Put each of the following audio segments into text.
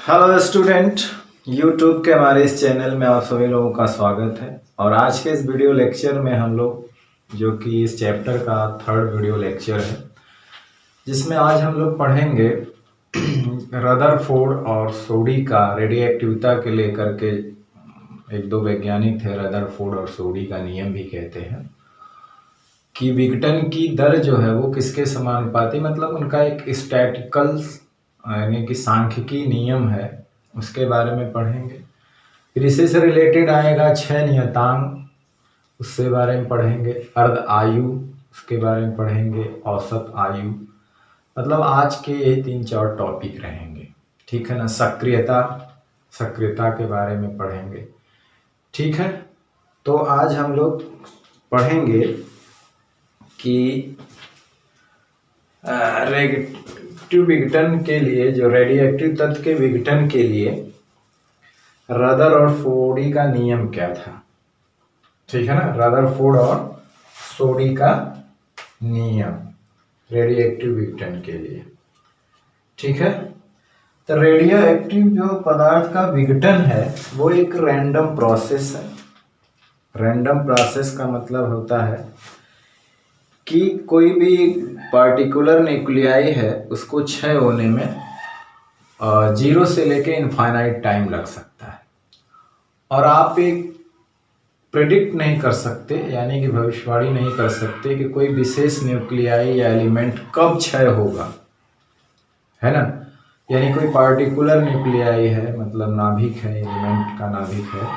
Hello student, YouTube के हमारे इस चैनल में आप सभी लोगों का स्वागत है। और आज के इस वीडियो लेक्चर में हम लोग जो कि इस चैप्टर का थर्ड वीडियो लेक्चर है, जिसमें आज हम लोग पढ़ेंगे रदरफोर्ड और सोडी का रेडियो एक्टिविटी के लेकर के। एक दो वैज्ञानिक थे, रदरफोर्ड और सोडी का नियम भी कहते हैं कि विघटन की दर जो है वो किसके समानुपाती, मतलब उनका एक स्टैटिकल यानी कि सांख्यिकी नियम है, उसके बारे में पढ़ेंगे। फिर इसी से रिलेटेड आएगा 6 नियतांक, उसके बारे में पढ़ेंगे। अर्ध आयु, उसके बारे में पढ़ेंगे। औसत आयु, मतलब आज के ये 3-4 टॉपिक रहेंगे, ठीक है ना। सक्रियता के बारे में पढ़ेंगे, ठीक है। तो आज हम लोग पढ़ेंगे कि रेडियोएक्टिव विघटन के लिए, जो रेडियोएक्टिव तत्व के विघटन के लिए रदरफोर्ड का नियम क्या था, ठीक है ना। रदरफोर्ड और सोडी का नियम रेडियोएक्टिव विघटन के लिए, ठीक है। तो रेडियोएक्टिव जो पदार्थ का विघटन है वो एक रैंडम प्रोसेस है। रैंडम प्रोसेस का मतलब होता है कि कोई भी पार्टिकुलर न्यूक्लियाई है, उसको क्षय होने में 0 से लेके इनफाइनाइट टाइम लग सकता है। और आप एक प्रेडिक्ट नहीं कर सकते, यानी कि भविष्यवाणी नहीं कर सकते कि कोई विशेष न्यूक्लियाई या एलिमेंट कब क्षय होगा, है ना। यानी कोई पार्टिकुलर न्यूक्लियाई है, मतलब नाभिक है, एलिमेंट का नाभिक है,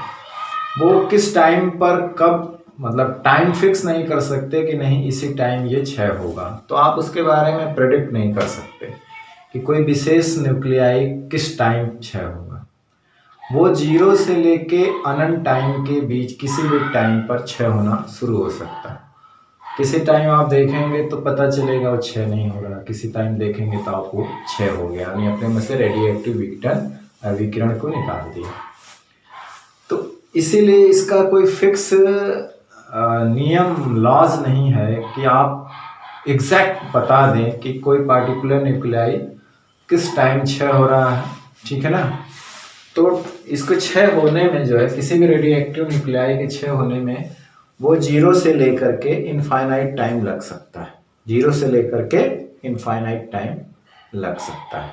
वो किस टाइम पर कब, मतलब टाइम फिक्स नहीं कर सकते कि नहीं इसी टाइम ये क्षय होगा। तो आप उसके बारे में प्रेडिक्ट नहीं कर सकते कि कोई विशेष न्यूक्लियाई किस टाइम क्षय होगा। वो 0 से लेके अनंत टाइम के बीच किसी भी टाइम पर क्षय होना शुरू हो सकता है। किसी टाइम आप देखेंगे तो पता चलेगा वो क्षय नहीं हो रहा, किसी टाइम देखेंगे तो आपको क्षय हो गया, यानी अपने में से रेडियोएक्टिव विकिरण को निकाल दिया। तो इसीलिए इसका कोई फिक्स नियम, लॉज नहीं है कि आप एग्जैक्ट बता दें कि कोई पार्टिकुलर न्यूक्लियाई किस टाइम क्षय हो रहा है, ठीक है ना। तो इसको क्षय होने में जो है, किसी भी रेडियोएक्टिव न्यूक्लियाई के क्षय होने में वो 0 से लेकर के इनफाइनाइट टाइम लग सकता है। 0 से लेकर के इनफाइनाइट टाइम लग सकता है,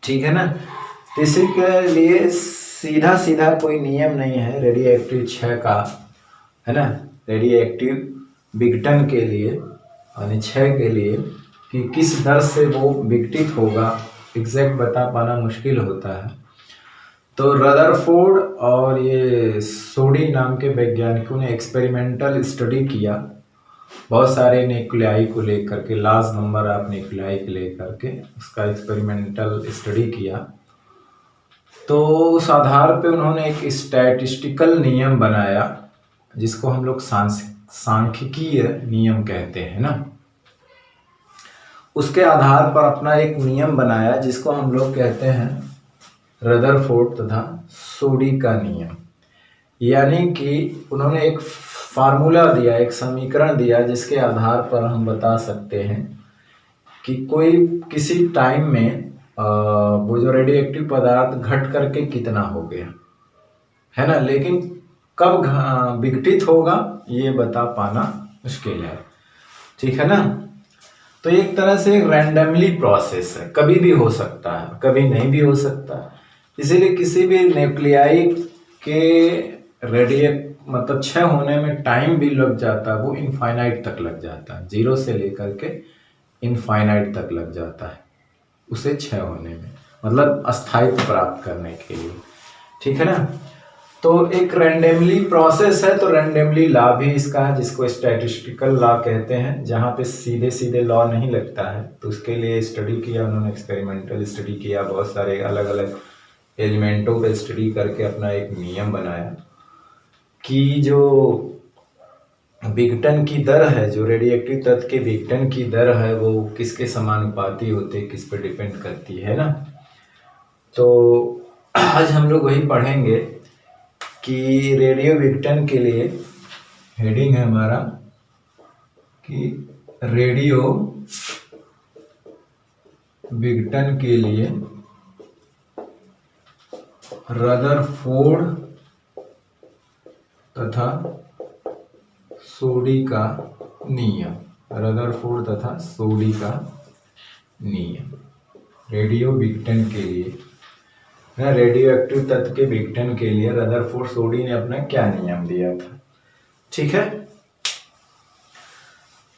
ठीक है ना। तो इसी के लिए सीधा सीधा कोई नियम नहीं है रेडियोएक्टिव क्षय का, है ना। रेडियोएक्टिव विघटन के लिए यानी क्षय के लिए कि किस दर से वो विघटित होगा, एग्जैक्ट बता पाना मुश्किल होता है। तो रदरफोर्ड और ये सोडी नाम के वैज्ञानिकों ने एक्सपेरिमेंटल स्टडी किया, बहुत सारे न्यूक्लियाई को लेकर के, लार्ज नंबर ऑफ न्यूक्लियाई को लेकर के उसका एक्सपेरिमेंटल स्टडी किया। तो उस आधार पे उन्होंने एक स्टैटिस्टिकल नियम बनाया, जिसको हम लोग सांख्यिकीय नियम कहते हैं ना। उसके आधार पर अपना एक नियम बनाया जिसको हम लोग कहते हैं रदरफोर्ड तथा सोडी का नियम। यानी कि उन्होंने एक फार्मूला दिया, एक समीकरण दिया, जिसके आधार पर हम बता सकते हैं कि कोई किसी टाइम में वो जो रेडियोएक्टिव पदार्थ घट करके कितना हो गया, है ना। लेकिन कब विघटित होगा ये बता पाना मुश्किल है, ठीक है ना। तो एक तरह से रैंडमली प्रोसेस है, कभी भी हो सकता है, कभी नहीं भी हो सकता। इसीलिए किसी भी न्यूक्लियाई के मतलब क्षय होने में टाइम भी लग जाता है, वो इनफाइनाइट तक लग जाता है, 0 से लेकर के इनफाइनाइट तक लग जाता है उसे क्षय होने में, मतलब अस्थायित्व प्राप्त करने के लिए, ठीक है ना। तो एक रैंडमली प्रोसेस है, तो रैंडमली लॉ भी इसका है, जिसको स्टैटिस्टिकल लॉ कहते हैं, जहाँ पे सीधे सीधे लॉ नहीं लगता है। तो उसके लिए स्टडी किया उन्होंने, एक्सपेरिमेंटल स्टडी किया, बहुत सारे अलग अलग एलिमेंटों पे स्टडी करके अपना एक नियम बनाया कि जो विघटन की दर है, जो रेडियोएक्टिव तत्व के विघटन की दर है, वो किसके समानुपाती होते, किस पे डिपेंड करती है ना। तो आज हम लोग वही पढ़ेंगे कि रेडियो विघटन के लिए, हेडिंग है हमारा कि रेडियो विघटन के लिए रदरफोर्ड तथा सोडी का नियम, रदरफोर्ड तथा सोडी का नियम रेडियो विघटन के लिए, रेडियो एक्टिव तत्व के विघटन के लिए रदरफोर्ड सोडी ने अपना क्या नियम दिया था। ठीक है,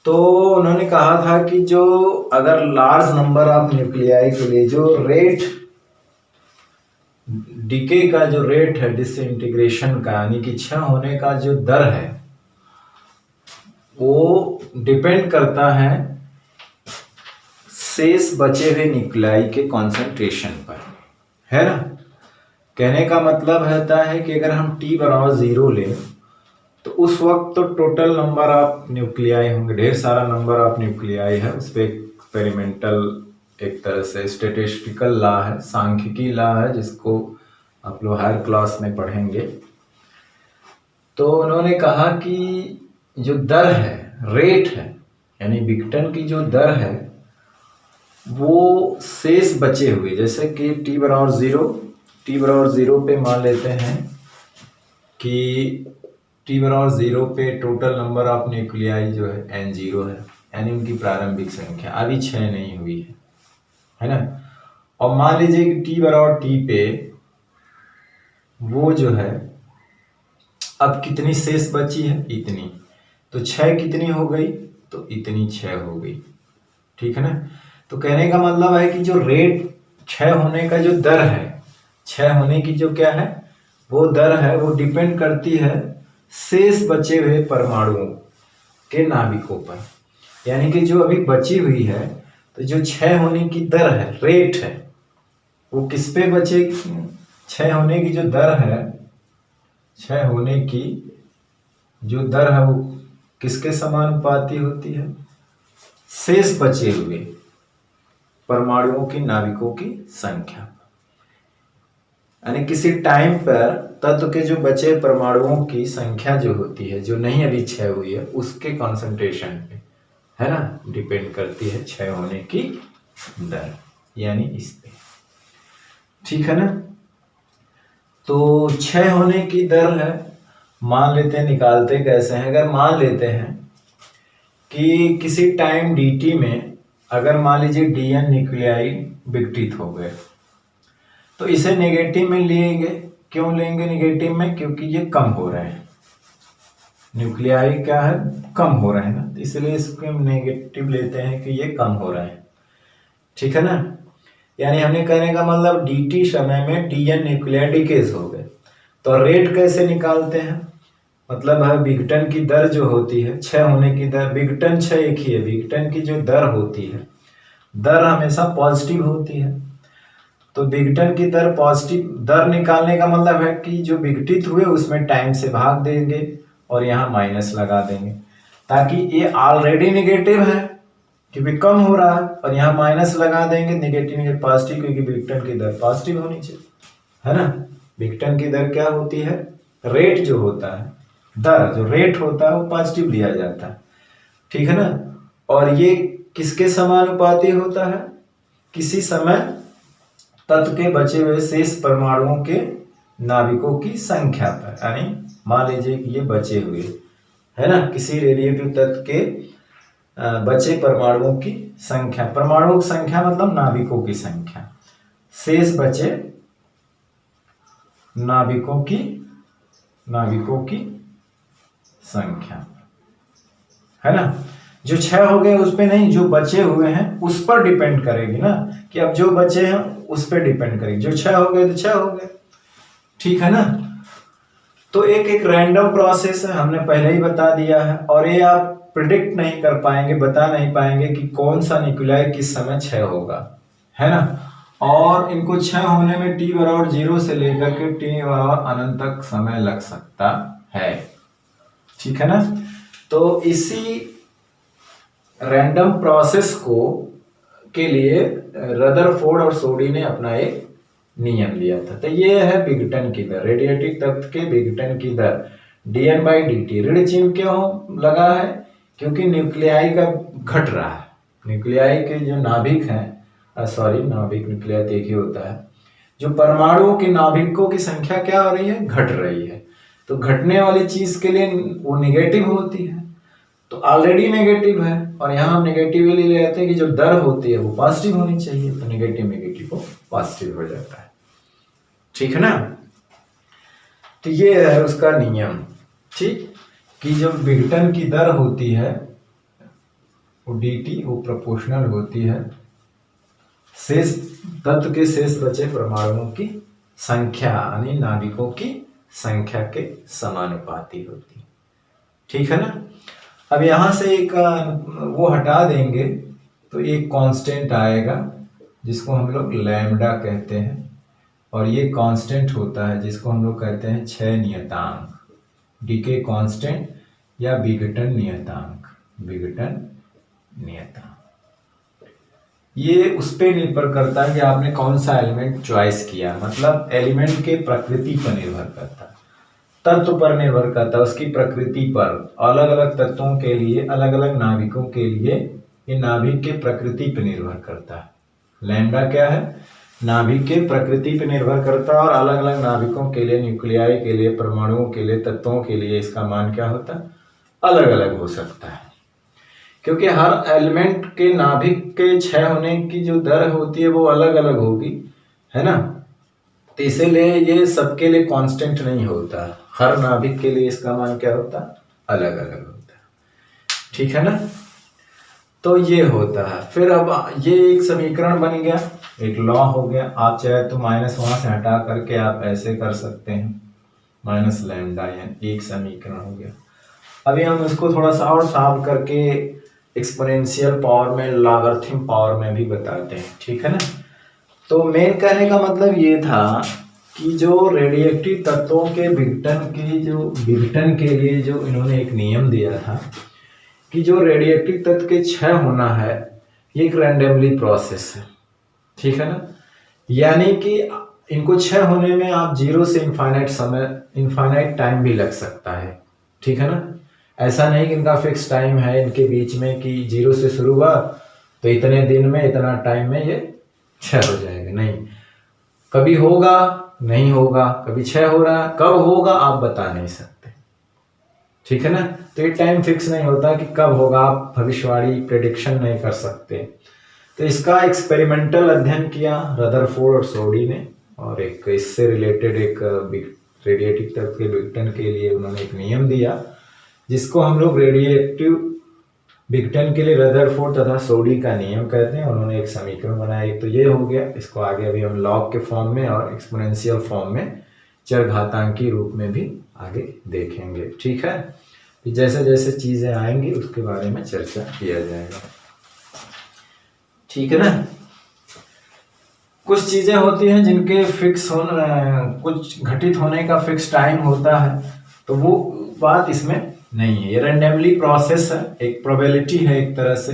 तो उन्होंने कहा था कि जो अगर लार्ज नंबर ऑफ न्यूक्लियाई के लिए जो रेट डीके का जो रेट है डिसइंटीग्रेशन का, यानी कि क्षय होने का जो दर है, वो डिपेंड करता है शेष बचे हुए न्यूक्लियाई के कॉन्सेंट्रेशन पर, है ना। कहने का मतलब रहता है कि अगर हम t बराबर 0 लें तो उस वक्त तो टोटल नंबर ऑफ न्यूक्लियाई होंगे, ढेर सारा नंबर ऑफ न्यूक्लियाई है, उस पर एक्सपेरिमेंटल एक तरह से स्टेटिस्टिकल लॉ है, सांख्यिकी लॉ है, जिसको आप लोग हायर क्लास में पढ़ेंगे। तो उन्होंने कहा कि जो दर है, रेट है, यानी विघटन की जो दर है, वो शेष बचे हुए, जैसे कि t बराबर 0 पे मान लेते हैं कि t बराबर 0 पे टोटल नंबर ऑफ न्यूक्लियाई जो है n0 है, यानी उनकी प्रारंभिक संख्या अभी 6 नहीं हुई है ना। और मान लीजिए कि t बराबर t पे वो जो है अब कितनी शेष बची है, इतनी, तो 6 कितनी हो गई, तो इतनी 6 हो गई। ठीक है ना। तो कहने का मतलब है कि जो रेट क्षय होने का जो दर है, क्षय होने की जो क्या है वो दर है, वो डिपेंड करती है शेष बचे हुए परमाणुओं के नाभिकों पर, यानी कि जो अभी बची हुई है, तो जो क्षय होने की दर है, रेट है, वो किस पे बचे, क्षय होने की जो दर है, क्षय होने की जो दर है वो किसके समानुपाती होती है, शेष बचे हुए परमाणुओं की नाभिकों की संख्या, यानी किसी टाइम पर तत्व के जो बचे परमाणुओं की संख्या जो होती है, जो नहीं अभी क्षय हुई है, उसके कॉन्सेंट्रेशन पे, है ना, डिपेंड करती है क्षय होने की दर, यानी इस पे। ठीक है ना। तो क्षय होने की दर है, मान लेते हैं, निकालते कैसे हैं, अगर मान लेते हैं कि किसी टाइम dt में अगर मान लीजिए dn न्यूक्लियाई विघटित हो गए, तो इसे नेगेटिव में लेंगे। क्यों लेंगे नेगेटिव में, क्योंकि ये कम हो रहे हैं, न्यूक्लियाई क्या है, कम हो रहे हैं ना, तो इसलिए इसको हम नेगेटिव लेते हैं कि ये कम हो रहे हैं। ठीक है ना। यानी हमने कहने का मतलब dt समय में dn न्यूक्लियाई डिकेज हो गए। तो रेट कैसे निकालते हैं, मतलब है विघटन की दर जो होती है, क्षय होने की दर, विघटन क्षय एक ही है, विघटन की जो दर होती है, दर हमेशा पॉजिटिव होती है। तो विघटन की दर पॉजिटिव, दर निकालने का मतलब है कि जो विघटित हुए उसमें टाइम से भाग देंगे और यहाँ माइनस लगा देंगे, ताकि ये ऑलरेडी नेगेटिव है क्योंकि कम हो रहा है, और यहाँ माइनस लगा देंगे, नेगेटिव पॉजिटिव, क्योंकि विघटन की दर पॉजिटिव होनी चाहिए, है ना। विघटन की दर क्या होती है, रेट जो होता है, दर जो रेट होता है वो पॉजिटिव लिया जाता है। ठीक है ना। और ये किसके समानुपाती होता है, किसी समय तत्व के बचे हुए शेष परमाणुओं के नाभिकों की संख्या पर, यानी मान लीजिए कि ये बचे हुए, है ना, किसी रेडिएटिव तत्व के बचे परमाणुओं की संख्या, परमाणुओं की संख्या मतलब नाभिकों की संख्या, शेष बचे नाभिकों की संख्या, है ना। जो क्षय हो गए उस पे नहीं, जो बचे हुए हैं उस पर डिपेंड करेगी ना, कि अब जो बचे हैं उस पर डिपेंड करेगी, जो क्षय हो गए तो क्षय हो गए। ठीक है ना। तो एक एक रैंडम प्रोसेस है, हमने पहले ही बता दिया है, और ये आप प्रिडिक्ट नहीं कर पाएंगे, बता नहीं पाएंगे कि कौन सा न्यूक्लियाई किस समय क्षय होगा, है ना। और इनको क्षय होने में t बराबर 0 से लेकर के t बराबर अनंत तक समय लग सकता है। ठीक है ना। तो इसी रैंडम प्रोसेस को के लिए रदरफोर्ड और सोडी ने अपना एक नियम दिया था। तो ये है विघटन की दर, रेडिएटिव तत्व के विघटन की दर dN/dt। ऋण चिन्ह क्यों लगा है, क्योंकि न्यूक्लियाई का घट रहा है, न्यूक्लियाई के जो नाभिक हैं, नाभिक न्यूक्लियाई एक ही होता है, जो परमाणुओं के नाभिकों की संख्या क्या हो रही है, घट रही है। तो घटने वाली चीज के लिए वो निगेटिव होती है, तो ऑलरेडी नेगेटिव है, और यहाँ हम नेगेटिवली ले लेते हैं कि जो दर होती है वो पॉजिटिव होनी चाहिए, तो नेगेटिव नेगेटिव को पॉजिटिव हो जाता है। ठीक है ना। तो ये है उसका नियम, ठीक, कि जो विघटन की दर होती है वो dt वो प्रोपोर्शनल होती है शेष तत्व के शेष बचे परमाणुओं की संख्या यानी नाभिकों की संख्या के समानुपाती होती। ठीक है ना। अब यहां से एक वो हटा देंगे तो एक कांस्टेंट आएगा जिसको हम लोग लैम्डा कहते हैं, और ये कांस्टेंट होता है जिसको हम लोग कहते हैं क्षय नियतांक, डीके कांस्टेंट या विघटन नियतांक, विघटन नियतांक। ये उस पर निर्भर करता है कि आपने कौन सा एलिमेंट चॉइस किया, मतलब एलिमेंट के प्रकृति पर निर्भर करता है, तत्व पर निर्भर करता है, उसकी प्रकृति पर। अलग अलग तत्वों के लिए, अलग अलग नाभिकों के लिए ये नाभिक के प्रकृति पर निर्भर करता है। लैम्डा क्या है, नाभिक के प्रकृति पर निर्भर करता है, और अलग अलग नाभिकों के लिए, न्यूक्लियाई के लिए, परमाणुओं के लिए, तत्वों के लिए इसका मान क्या होता है, अलग अलग हो सकता है। क्योंकि हर एलिमेंट के नाभिक के क्षय होने की जो दर होती है वो अलग अलग होगी, है ना। तो इसीलिए ये सबके लिए कांस्टेंट नहीं होता, हर नाभिक के लिए इसका मान क्या होता है, अलग अलग होता है। ठीक है ना। तो ये होता है। फिर अब ये एक समीकरण बन गया, एक लॉ हो गया। आप चाहे तो माइनस वहां से हटा करके आप ऐसे कर सकते हैं, माइनस लैम्डा, यानी एक समीकरण हो गया। अभी हम इसको थोड़ा सा और साफ करके एक्सपोनेंशियल पावर में, लॉगरिथम पावर में भी बताते हैं। ठीक है ना। तो मेन कहने का मतलब ये था कि जो रेडिएटिव तत्वों के विघटन के लिए जो इन्होंने एक नियम दिया था कि जो रेडिएटिव तत्व के क्षय होना है ये एक रैंडमली प्रोसेस है। ठीक है ना। यानी कि इनको क्षय होने में आप 0 से इनफाइनाइट टाइम भी लग सकता है। ठीक है ना। ऐसा नहीं कि इनका फिक्स टाइम है इनके बीच में कि 0 से शुरू हुआ तो इतने दिन में, इतना टाइम में ये क्षय हो जाएगा, नहीं। कभी होगा, नहीं होगा, कभी क्षय हो रहा, कब होगा आप बता नहीं सकते। ठीक है ना। तो ये टाइम फिक्स नहीं होता कि कब होगा, आप भविष्यवाणी प्रेडिक्शन नहीं कर सकते। तो इसका एक्सपेरिमेंटल अध्ययन किया रदरफोर्ड और सोडी ने, और एक इससे रिलेटेड एक रेडिएटिव तत्व के विघटन के लिए उन्होंने एक नियम दिया जिसको हम लोग रेडिएटिव विघटन के लिए रदरफोर्ड तथा सोडी का नियम कहते हैं। उन्होंने एक समीकरण बनाया, एक तो ये हो गया। इसको आगे अभी हम लॉग के फॉर्म में और एक्सपोनेंशियल फॉर्म में, चरघातांकी रूप में भी आगे देखेंगे। ठीक है। जैसे जैसे चीजें आएंगी उसके बारे में चर्चा किया जाएगा। ठीक है ना। कुछ चीजें होती हैं जिनके फिक्स होना, कुछ घटित होने का फिक्स टाइम होता है, तो वो बात इसमें नहीं है। ये रैंडमली प्रोसेस है, एक प्रोबेबिलिटी है एक तरह से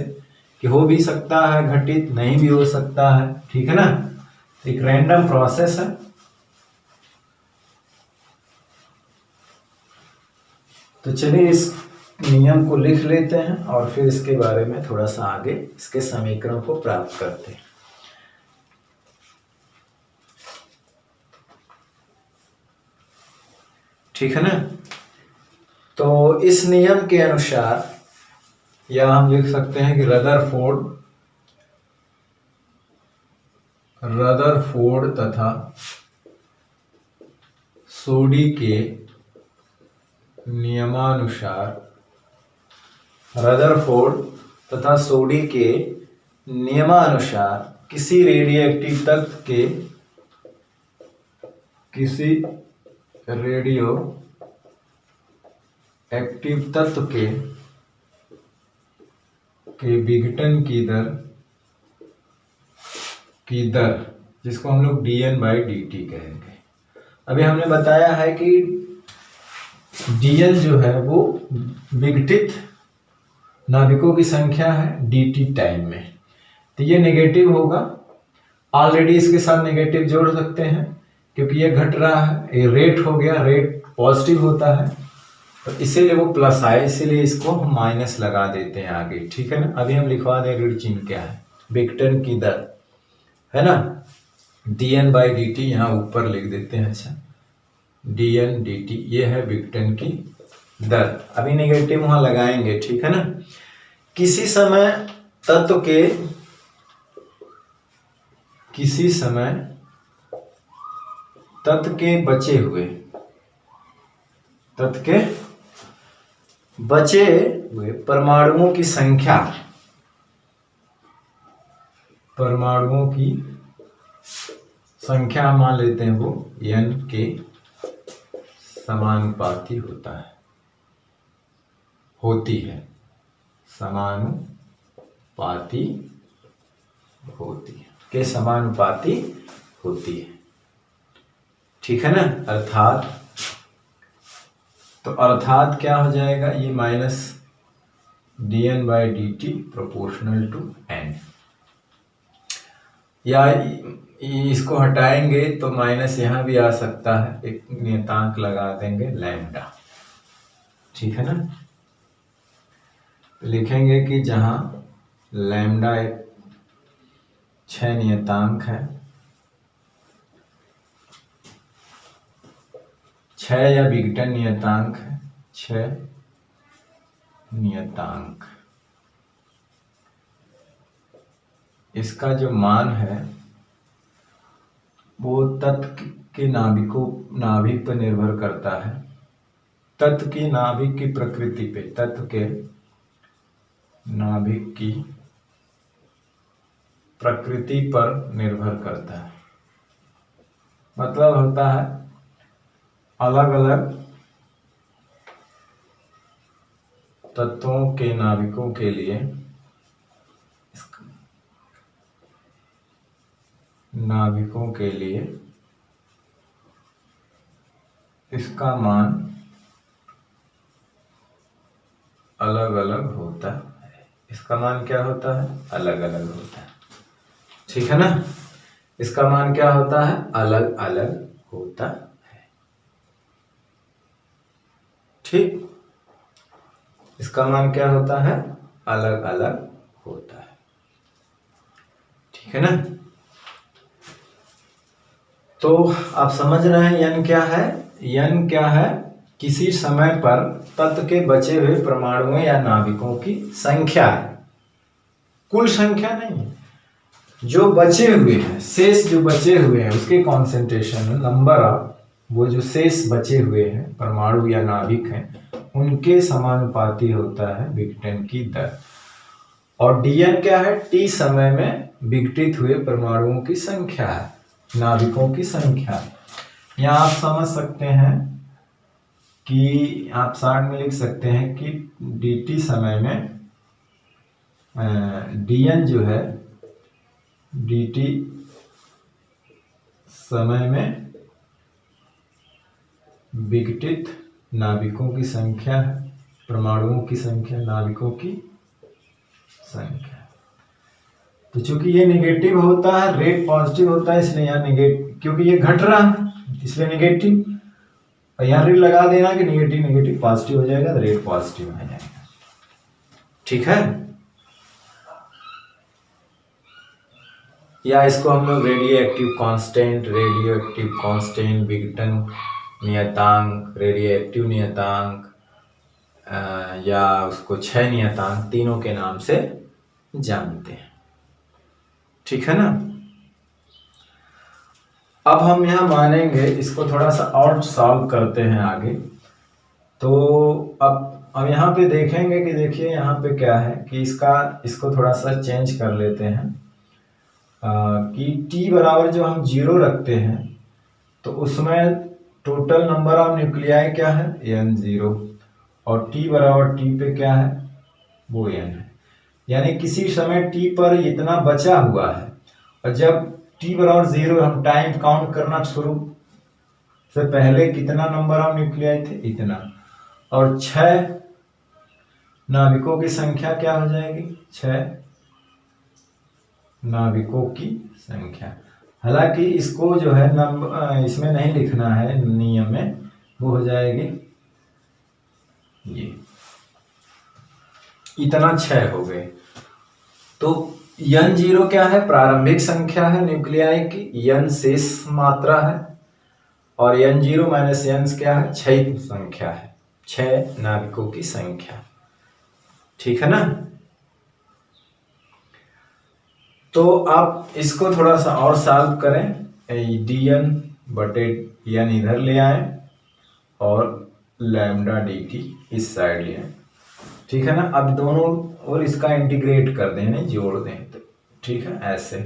कि हो भी सकता है घटित, नहीं भी हो सकता है। ठीक है ना। एक रैंडम प्रोसेस है। तो चलिए इस नियम को लिख लेते हैं और फिर इसके बारे में थोड़ा सा आगे इसके समीकरण को प्राप्त करते हैं। ठीक है ना। तो इस नियम के अनुसार, या हम लिख सकते हैं कि रदरफोर्ड तथा सोडी के नियमानुसार, रदरफोर्ड तथा सोडी के नियमानुसार किसी रेडियोएक्टिव तत्व के, किसी रेडियो एक्टिव तत्व के विघटन की दर जिसको हम लोग dN/dt कहेंगे। अभी हमने बताया है कि dN जो है वो विघटित नाभिकों की संख्या है dt टाइम में, तो ये नेगेटिव होगा। ऑलरेडी इसके साथ नेगेटिव जोड़ सकते हैं क्योंकि ये घट रहा है, ये रेट हो गया, रेट पॉजिटिव होता है, तो इसीलिए वो प्लस आए, इसीलिए इसको हम माइनस लगा देते हैं आगे। ठीक है ना। अभी हम लिखवा दें ऋण चिन्ह क्या है, विघटन की दर, है ना। dN/dt यहाँ ऊपर लिख देते हैं। अच्छा, dN/dt ये है विघटन की दर। अभी नेगेटिव वहां लगाएंगे, ठीक है ना। किसी समय तत्व के बचे हुए परमाणुओं की संख्या मान लेते हैं वो n के समानुपाती होती है। ठीक है ना। अर्थात क्या हो जाएगा, ये minus dN/dt proportional to n, या इसको हटाएंगे तो माइनस यहां भी आ सकता है, एक नियतांक लगा देंगे लैम्डा, ठीक है ना। तो लिखेंगे कि जहां लैम्डा एक 6 नियतांक है, 6 या विघटन नियतांक है, 6 नियतांक, इसका जो मान है वो तत्व के नाभिक पर निर्भर करता है, तत्व की नाभिक की प्रकृति पे, तत्व के नाभिक की प्रकृति पर निर्भर करता है। मतलब होता है अलग अलग तत्वों के नाभिकों के लिए इसका मान अलग अलग होता है। इसका मान क्या होता है, अलग अलग होता है, ठीक है ना। इसका मान क्या होता है, अलग अलग होता है, ठीक। इसका मान क्या होता है, अलग अलग होता है, ठीक है ना। तो आप समझ रहे हैं n क्या है, n क्या है, किसी समय पर तत्व के बचे हुए परमाणुओं या नाभिकों की संख्या है, कुल संख्या नहीं, जो बचे हुए हैं, शेष जो बचे हुए हैं उसके कॉन्सेंट्रेशन, नंबर ऑफ वो जो शेष बचे हुए हैं परमाणु या नाभिक हैं उनके समानुपाती होता है विघटन की दर। और dN क्या है, t समय में विघटित हुए परमाणुओं की संख्या है, नाभिकों की संख्या। यहाँ आप समझ सकते हैं कि आप शॉर्ट में लिख सकते हैं कि dt समय में dN जो है dt समय में विघटित नाभिकों की संख्या है, परमाणुओं की संख्या, नाभिकों की संख्या। तो चूंकि ये नेगेटिव होता है, रेट पॉजिटिव होता है, इसलिए यहाँ नेगेटिव, क्योंकि ये घट रहा है इसलिए नेगेटिव, और यहाँ रेट लगा देना कि नेगेटिव नेगेटिव पॉजिटिव हो जाएगा, तो रेट पॉजिटिव हो जाएगा, ठीक है। या इसको हम लोग रेडियो एक्टिव कांस्टेंट, विघटन नियतांक, रेडियो एक्टिव नियतांक, या उसको 6 नियतांक, तीनों के नाम से जानते हैं, ठीक है ना। अब हम यहाँ मानेंगे, इसको थोड़ा सा और सॉल्व करते हैं आगे। तो अब यहाँ पे देखेंगे कि देखिए यहाँ पे क्या है कि इसको थोड़ा सा चेंज कर लेते हैं, कि t बराबर जो हम 0 रखते हैं तो उसमें टोटल नंबर ऑफ न्यूक्लियाई क्या है, n0, और t बराबर t पे क्या है, वो n है। यानी किसी समय t पर इतना बचा हुआ है, और जब t बराबर 0 हम टाइम काउंट करना शुरू से पहले कितना नंबर ऑफ न्यूक्लियाई थे, इतना, और 6 नाभिकों की संख्या क्या हो जाएगी, 6 नाभिकों की संख्या। हालांकि इसको जो है नंबर इसमें नहीं लिखना है नियम में, वो हो जाएगी ये इतना 6 हो गए। तो n जीरो क्या है? प्रारंभिक संख्या है न्यूक्लियाई की, n शेष मात्रा है, और n जीरो माइनस n क्या है? क्षय संख्या है, क्षय नाभिकों की संख्या। ठीक है ना? तो आप इसको थोड़ा सा और सॉल्व करें, dn बटे n इधर ले आए और लैम्डा dt इस साइड ले आए। ठीक है ना? अब दोनों और इसका इंटीग्रेट कर दें, नहीं जोड़ दें, तो ठीक है ऐसे।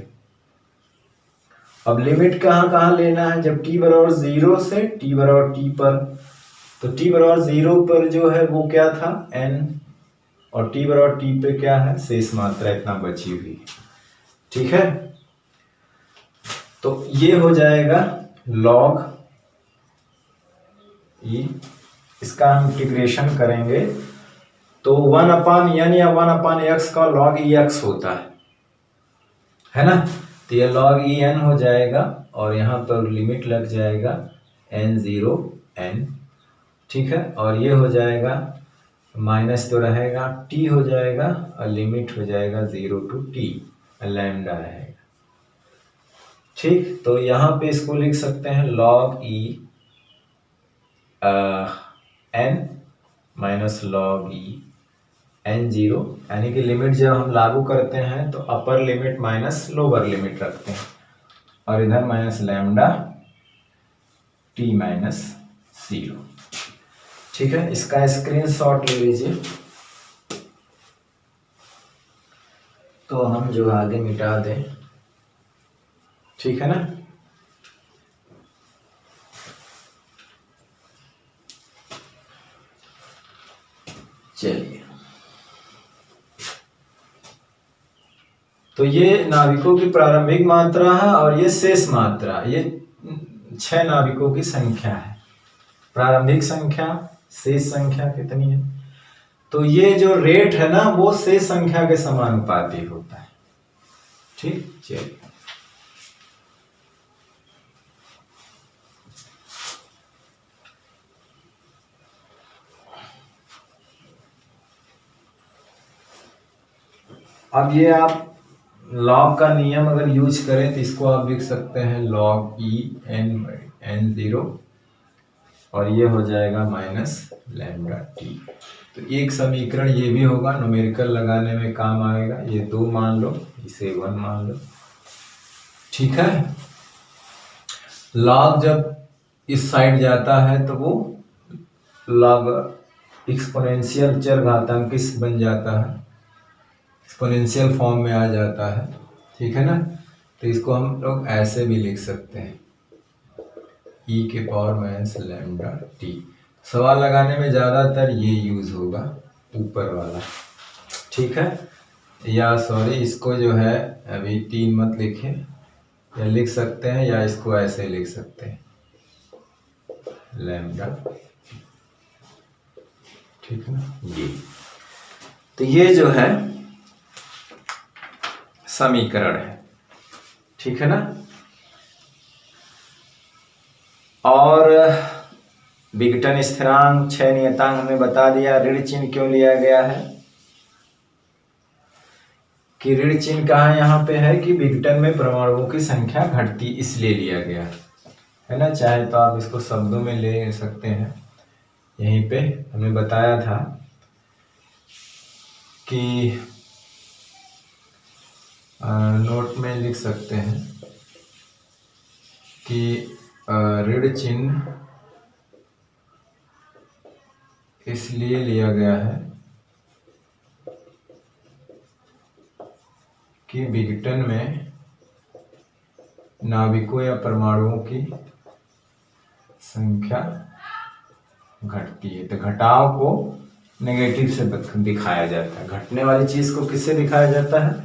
अब लिमिट कहाँ कहाँ लेना है? जब t बराबर 0 से t बराबर t पर, तो t बराबर 0 पर जो है वो क्या था? n, और t बराबर t पे क्या है? शेष मात्रा इतना बची हुई। ठीक है, तो ये हो जाएगा log e, इसका हम इंटीग्रेशन करेंगे तो 1/n या 1/x का log ex होता है ना? तो ये log en हो जाएगा और यहाँ पर लिमिट लग जाएगा n0 n। ठीक है, और ये हो जाएगा माइनस तो रहेगा, t हो जाएगा और लिमिट हो जाएगा 0 to t, लैम्डा रहेगा। ठीक, तो यहाँ पे इसको लिख सकते हैं log e n minus log e n0, यानी कि लिमिट जब हम लागू करते हैं तो upper limit minus lower limit रखते हैं, और इधर माइनस लैम्डा t माइनस 0। ठीक है, इसका स्क्रीनशॉट ले लीजिए, तो हम जो आगे मिटा दें। ठीक है ना? चलिए, तो ये नाभिकों की प्रारंभिक मात्रा है और ये शेष मात्रा, ये 6 नाभिकों की संख्या है। प्रारंभिक संख्या, शेष संख्या कितनी है? तो ये जो रेट है ना वो शेष संख्या के समानुपाती होता है। ठीक, चलिए अब ये आप लॉग का नियम अगर यूज करें तो इसको आप लिख सकते हैं log e n/n0, और ये हो जाएगा माइनस लैम्डा t। तो एक समीकरण ये भी होगा, न्यूमेरिकल लगाने में काम आएगा। ये 2 मान लो, इसे 1 मान लो। ठीक है, log जब इस साइड जाता है तो वो log एक्सपोनेंशियल चरघातांक बन जाता है, एक्सपोनेंशियल फॉर्म में आ जाता है। ठीक है ना? तो इसको हम लोग ऐसे भी लिख सकते हैं, e के पावर माइनस लैम्डा t। सवाल लगाने में ज़्यादातर ये यूज़ होगा, ऊपर वाला। ठीक है, या सॉरी, इसको जो है अभी 3 मत लिखें, या लिख सकते हैं, या इसको ऐसे लिख सकते हैं लैम्डा। ठीक है ना? ये तो ये जो है समीकरण है। ठीक है ना? और विघटन स्थिरांक, 6 नियतांक हमने बता दिया। ऋण चिन्ह क्यों लिया गया है? कि ऋण चिन्ह कहाँ यहाँ पे है कि विघटन में परमाणुओं की संख्या घटती, इसलिए लिया गया है ना? चाहे तो आप इसको शब्दों में ले सकते हैं, यहीं पे हमने बताया था कि नोट में लिख सकते हैं कि ऋण चिन्ह इसलिए लिया गया है कि विघटन में नाभिकों या परमाणुओं की संख्या घटती है। तो घटाव को नेगेटिव से दिखाया जाता है, घटने वाली चीज को किससे दिखाया जाता है?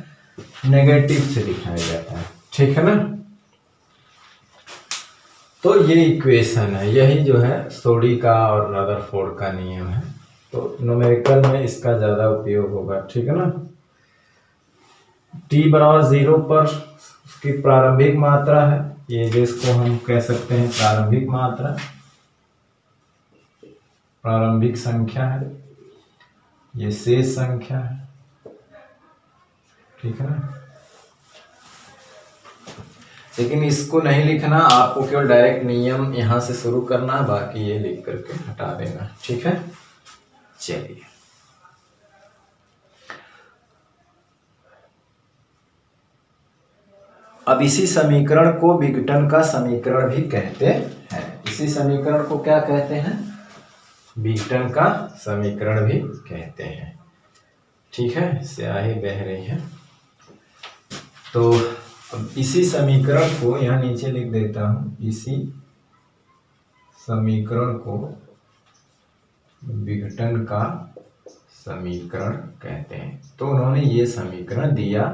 नेगेटिव से दिखाया जाता है। ठीक है ना? तो ये इक्वेशन है, यही जो है सोडी का और रदरफोर्ड का नियम है। तो न्यूमेरिकल में इसका ज्यादा उपयोग होगा। ठीक है ना? t बराबर 0 पर उसकी प्रारंभिक मात्रा है, ये जिसको हम कह सकते हैं प्रारंभिक मात्रा, प्रारंभिक संख्या है, ये शेष संख्या है। ठीक है ना? लेकिन इसको नहीं लिखना, आपको केवल डायरेक्ट नियम यहाँ से शुरू करना है, बाकी ये लिख करके हटा देना। ठीक है, चलिए अब इसी समीकरण को विघटन का समीकरण भी कहते हैं। इसी समीकरण को क्या कहते हैं? विघटन का समीकरण भी कहते हैं। ठीक है, स्याही बह रही है। तो अब इसी समीकरण को यहाँ नीचे लिख देता हूं, इसी समीकरण को विघटन का समीकरण कहते हैं। तो उन्होंने ये समीकरण दिया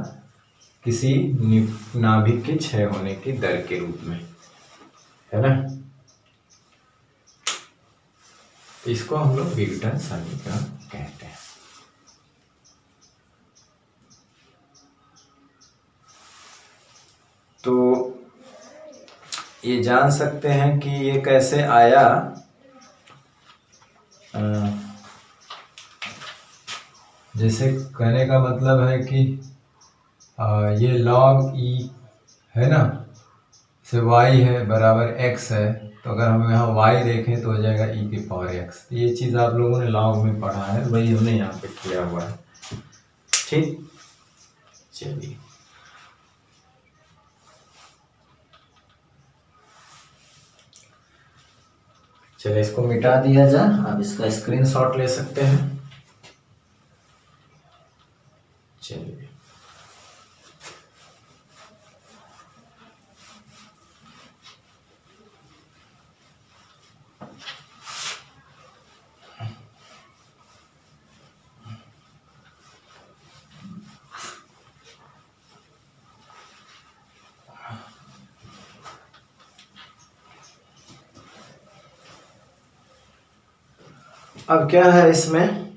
किसी नाभिक के क्षय होने की दर के रूप में, है ना। इसको हम लोग विघटन समीकरण कहते हैं। तो ये जान सकते हैं कि ये कैसे आया। जैसे कहने का मतलब है कि ये log e है ना, से y है बराबर x है, तो अगर हम यहाँ y देखें तो हो जाएगा e की पावर x। ये चीज़ आप लोगों ने log में पढ़ा है, वही हमने यहाँ पे किया हुआ है। ठीक, चलिए चलिए इसको मिटा दिया जाए। आप इसका स्क्रीनशॉट ले सकते हैं। चलिए अब क्या है इसमें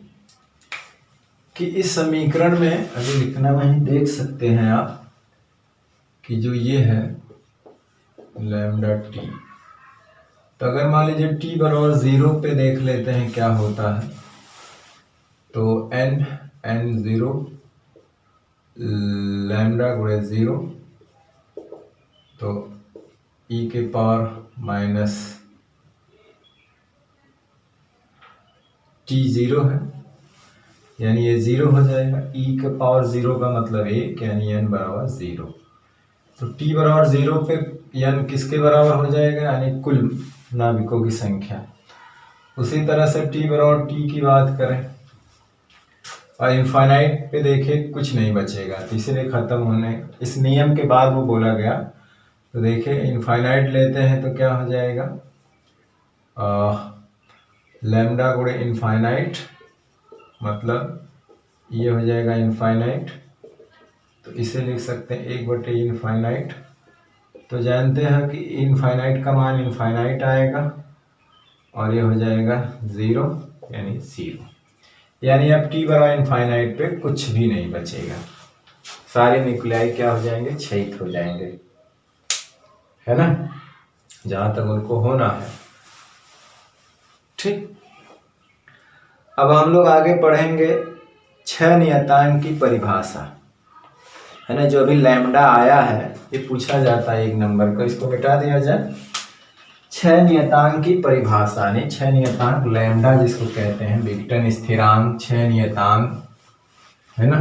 कि इस समीकरण में अभी लिखना वहीं देख सकते हैं आप कि जो ये है लैम्डा टी, तो अगर मान लीजिए टी बराबर 0 पे देख लेते हैं क्या होता है। तो n 0 लैम्डा गुणे 0, तो e के पावर माइनस टी 0 है, यानी ये 0 हो जाएगा। e के पावर 0 का मतलब 1, यानी n बराबर 0। तो t बराबर 0 पे n किसके बराबर हो जाएगा, यानी कुल नाभिकों की संख्या। उसी तरह से t बराबर t की बात करें और इनफाइनाइट पे देखें कुछ नहीं बचेगा, तो इसीलिए खत्म होने इस नियम के बाद वो बोला गया। तो देखिए इनफाइनाइट लेते हैं तो क्या हो जाएगा, लैम्डा गुणे इनफाइनाइट, मतलब ये हो जाएगा इनफाइनाइट। तो इसे लिख सकते हैं 1/इनफाइनाइट। तो जानते हैं कि इनफाइनाइट का मान इनफाइनाइट आएगा और ये हो जाएगा 0, यानी 0। यानी अब टी बराबर इनफाइनाइट पे कुछ भी नहीं बचेगा, सारे न्यूक्लियाई क्या हो जाएंगे, क्षयित हो जाएंगे, है ना, जहां तक उनको होना है। ठीक, अब हम लोग आगे पढ़ेंगे क्षय नियतांक की परिभाषा, है ना। जो अभी लैम्डा आया है ये पूछा जाता है 1 नंबर का, इसको मिटा दिया जाए। क्षय नियतांक की परिभाषा, यानी क्षय नियतांक लैम्डा जिसको कहते हैं, विघटन स्थिरांक क्षय नियतांक, है ना।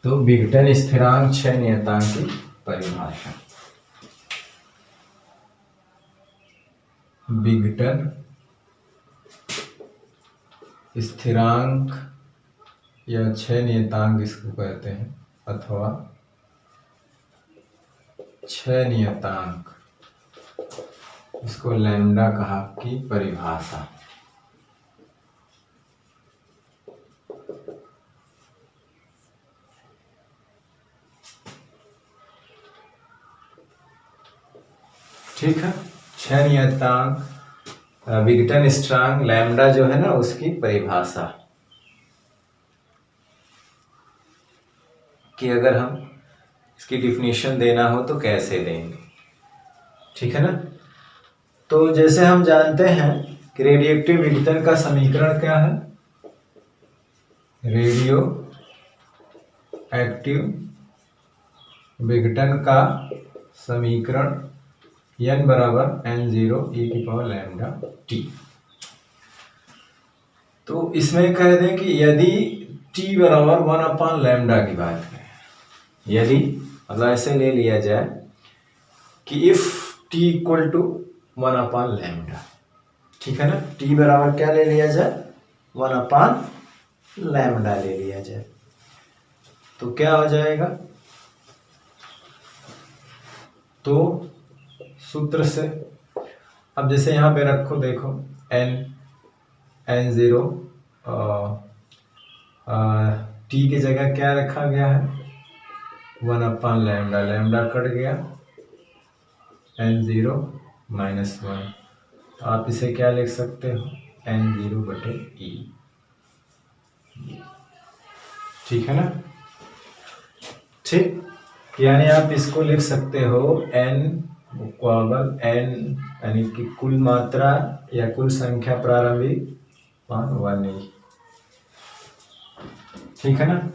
तो विघटन स्थिरांक क्षय नियतांक की परिभाषा, विघटन स्थिरांक या क्षय नियतांक इसको कहते हैं, अथवा क्षय नियतांक, इसको लैम्डा कहा की परिभाषा। ठीक है, क्षय नियतांक विघटन स्थिरांक लैम्डा जो है ना, उसकी परिभाषा कि अगर हम इसकी डिफिनीशन देना हो तो कैसे देंगे। ठीक है ना। तो जैसे हम जानते हैं कि रेडियोएक्टिव विघटन का समीकरण क्या है, रेडियो एक्टिव विघटन का समीकरण n बराबर n0 e⁻λt। तो इसमें कह दें कि यदि t बराबर 1/λ की बात करें, यदि मतलब ऐसे ले लिया जाए कि इफ t इक्वल टू 1/λ, ठीक है ना, t बराबर क्या ले लिया जाए, 1/λ ले लिया जाए, तो क्या हो जाएगा, तो सूत्र से अब जैसे यहाँ पे रखो, देखो n0 t की जगह क्या रखा गया है, 1/λ, लैम्डा कट गया, n0 -1, तो आप इसे क्या लिख सकते हो, n0/e, ठीक है ना। ठीक, यानी आप इसको लिख सकते हो n यानी कि कुल मात्रा या कुल संख्या प्रारंभिक 1, ठीक है ना।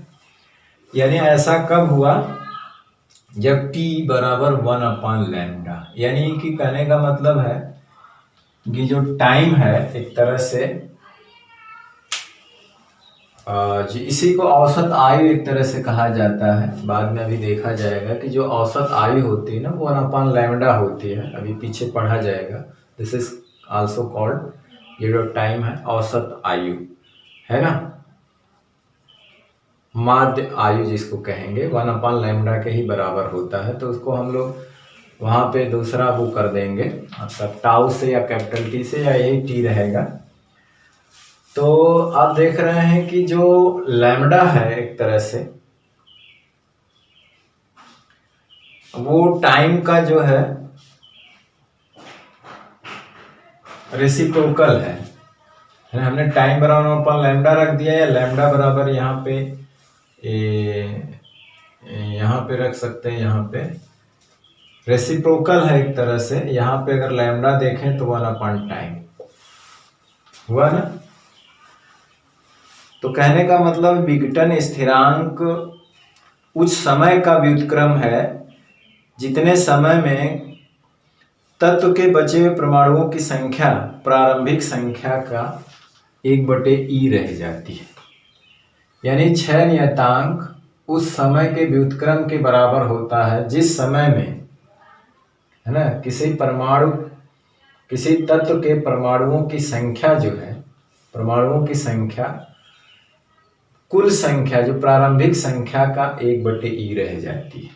यानी ऐसा कब हुआ, जब t बराबर 1/λ, यानी कि कहने का मतलब है कि जो टाइम है एक तरह से इसी को औसत आयु एक तरह से कहा जाता है। बाद में अभी देखा जाएगा कि जो औसत आयु होती है ना, वो 1/λ होती है, अभी पीछे पढ़ा जाएगा। दिस इज आल्सो कॉल्ड, ये जो टाइम है औसत आयु है ना, माध्य आयु जिसको कहेंगे, 1/λ के ही बराबर होता है। तो उसको हम लोग वहाँ पे दूसरा वो कर देंगे, मतलब टाउ से या कैपिटल टी से, या यही टी रहेगा। तो आप देख रहे हैं कि जो लैम्डा है एक तरह से वो टाइम का जो है रेसिप्रोकल है। हमने टाइम बराबर 1/λ रख दिया, या लैम्डा बराबर यहाँ पे रख सकते हैं, यहाँ पे रेसिप्रोकल है एक तरह से। यहाँ पे अगर लैम्डा देखें तो 1/टाइम हुआ ना। तो कहने का मतलब विघटन स्थिरांक उस समय का व्युत्क्रम है जितने समय में तत्व के बचे हुए परमाणुओं की संख्या प्रारंभिक संख्या का 1/e रह जाती है। यानी 6 नियतांक उस समय के व्युत्क्रम के बराबर होता है जिस समय में, है ना, किसी तत्व के परमाणुओं की संख्या जो है, परमाणुओं की संख्या कुल संख्या जो प्रारंभिक संख्या का 1/e रह जाती है,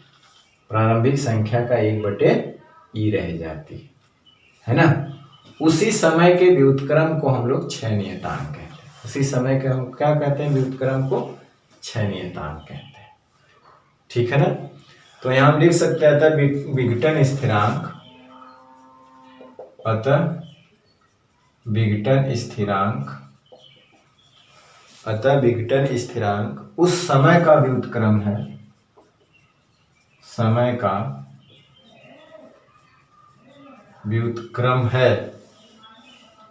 प्रारंभिक संख्या का 1/e रह जाती है ना। उसी समय के व्युत्क्रम को हम लोग 6 नियतांक कहते हैं। उसी समय के हम क्या कहते हैं, व्युत्क्रम को 6 नियतांक कहते हैं, ठीक है ना। तो यहां हम लिख सकते हैं अतः विघटन स्थिरांक, अतः विघटन स्थिरांक उस समय का व्युत्क्रम है, समय का व्युत्क्रम है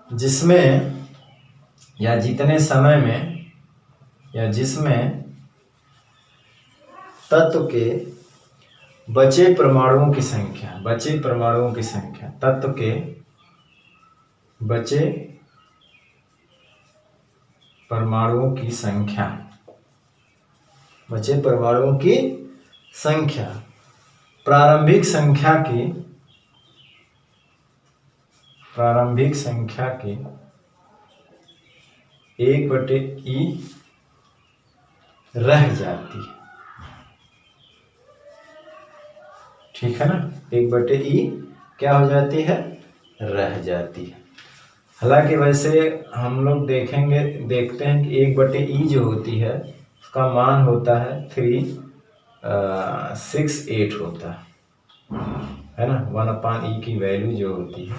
जिसमें या जितने समय में या जिसमें तत्व के बचे परमाणुओं की संख्या, तत्व के बचे परमाणुओं की संख्या प्रारंभिक संख्या की 1/e रह जाती है, ठीक है ना। 1/e क्या हो जाती है, रह जाती है। हालांकि वैसे हम लोग देखते हैं कि 1/e जो होती है उसका मान होता है 368 होता है ना। 1/e की वैल्यू जो होती है,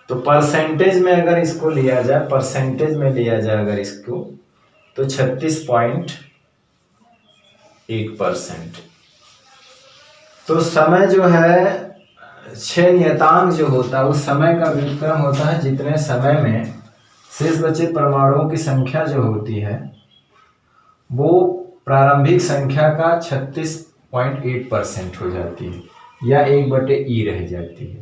तो परसेंटेज में अगर इसको लिया जाए, अगर इसको, तो 36.1%। तो समय जो है 6 नियतांक जो होता है उस समय का व्युत्क्रम होता है जितने समय में शेष बचे परमाणुओं की संख्या जो होती है वो प्रारंभिक संख्या का 36.8% हो जाती है या 1/e रह जाती है।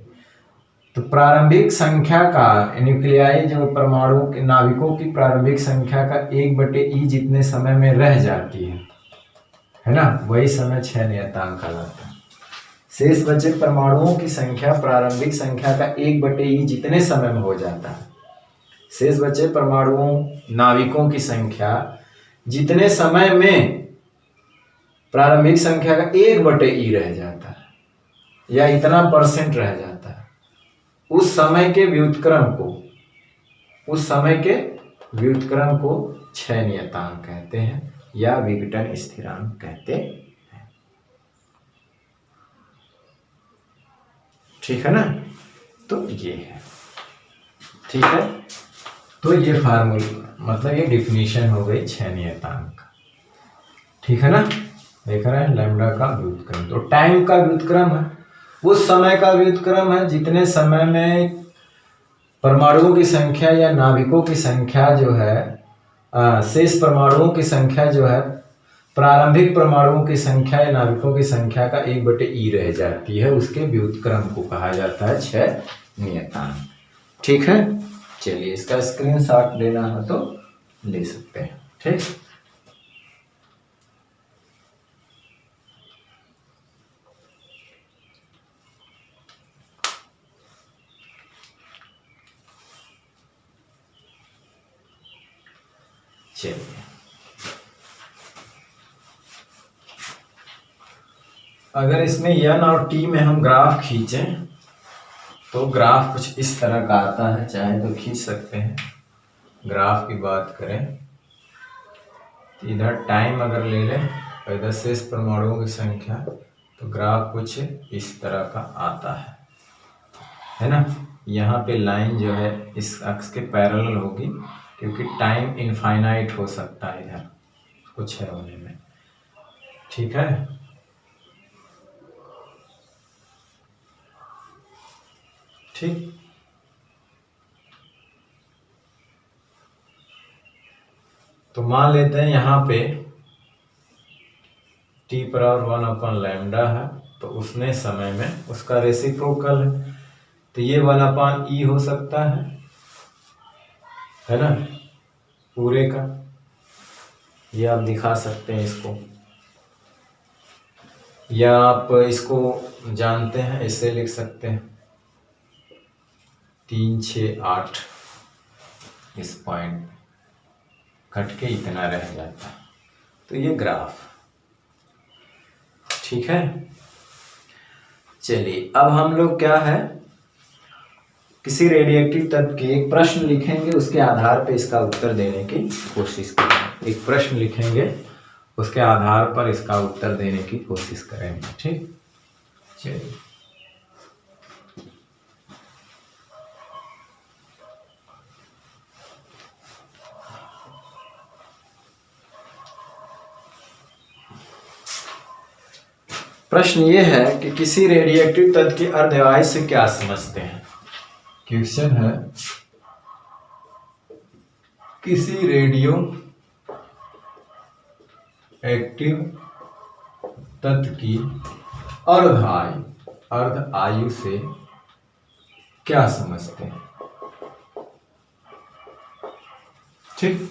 तो प्रारंभिक संख्या का न्यूक्लियाई जो परमाणु के नाविकों की प्रारंभिक संख्या का 1/e जितने समय में रह जाती है ना, वही समय 6 नियतांक कहलाता है। शेष बचे परमाणुओं की संख्या प्रारंभिक संख्या का 1/e जितने समय में हो जाता है, शेष बचे परमाणुओं नाविकों की संख्या जितने समय में प्रारंभिक संख्या का 1/e रह जाता है या इतना % रह जाता है, उस समय के व्युत्क्रम को 6 नियतांक कहते हैं या विघटन स्थिरांक कहते हैं। ठीक है ना, तो ये है। ठीक है, तो ये फार्मूला मतलब ये डिफिनीशन हो गई 6 नियतांक। ठीक है ना, देख रहे हैं लैम्डा का व्युत्क्रम। तो टाइम का व्युत्क्रम है, उस समय का व्युत्क्रम है जितने समय में परमाणुओं की संख्या या नाविकों की संख्या जो है, शेष परमाणुओं की संख्या जो है प्रारंभिक परमाणुओं की संख्या या नाविकों की संख्या का 1/e रह जाती है, उसके व्युत्क्रम को कहा जाता है 6 नियतांक। ठीक है, चलिए इसका स्क्रीनशॉट लेना है तो ले सकते हैं। ठीक, चलिए अगर इसमें n और t में हम ग्राफ खींचें तो ग्राफ कुछ इस तरह का आता है, चाहे तो खींच सकते हैं। ग्राफ की बात करें तो इधर टाइम अगर ले लें और इधर शेष परमाणुओं की संख्या, तो ग्राफ कुछ इस तरह का आता है ना। यहाँ पे लाइन जो है इस अक्ष के पैरेलल होगी क्योंकि टाइम इनफाइनाइट हो सकता है इधर कुछ है होने में। ठीक है, ठीक, तो मान लेते हैं यहाँ पे t = 1/λ है, तो उसने समय में उसका रेसिप्रोकल है, तो ये 1/e हो सकता है ना, पूरे का। ये आप दिखा सकते हैं इसको, या आप इसको जानते हैं ऐसे लिख सकते हैं 3, 6, 8 इस पॉइंट कट के इतना रह जाता है। तो ये ग्राफ। ठीक है, चलिए अब हम लोग क्या है, किसी रेडिएटिव तत्व के एक प्रश्न लिखेंगे, उसके आधार पर इसका उत्तर देने की कोशिश करेंगे। एक प्रश्न लिखेंगे, उसके आधार पर इसका उत्तर देने की कोशिश करेंगे। ठीक, चलिए प्रश्न ये है कि किसी रेडिएटिव तत्व की अर्धआयुष से क्या समझते हैं। क्वेश्चन है किसी रेडियो एक्टिव तत्व की अर्ध आयु से क्या समझते हैं। ठीक,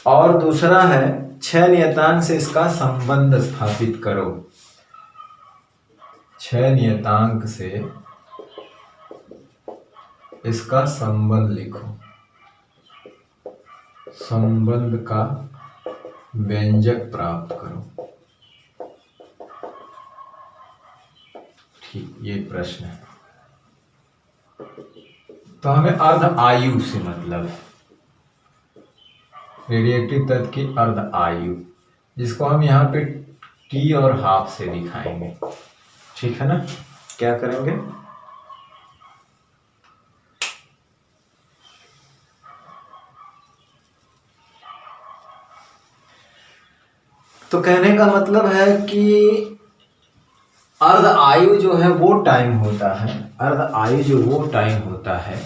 और दूसरा है 6 नियतांक से इसका संबंध स्थापित करो। 6 नियतांक से इसका संबंध लिखो, संबंध का व्यंजक प्राप्त करो। ठीक, ये प्रश्न है। तो हमें अर्ध आयु से मतलब है, रेडिएटिव तत्व की अर्ध आयु, जिसको हम यहाँ पे t और हाफ से दिखाएंगे। ठीक है ना, क्या करेंगे, तो कहने का मतलब है कि अर्ध आयु जो है वो टाइम होता है, अर्ध आयु जो वो टाइम होता है,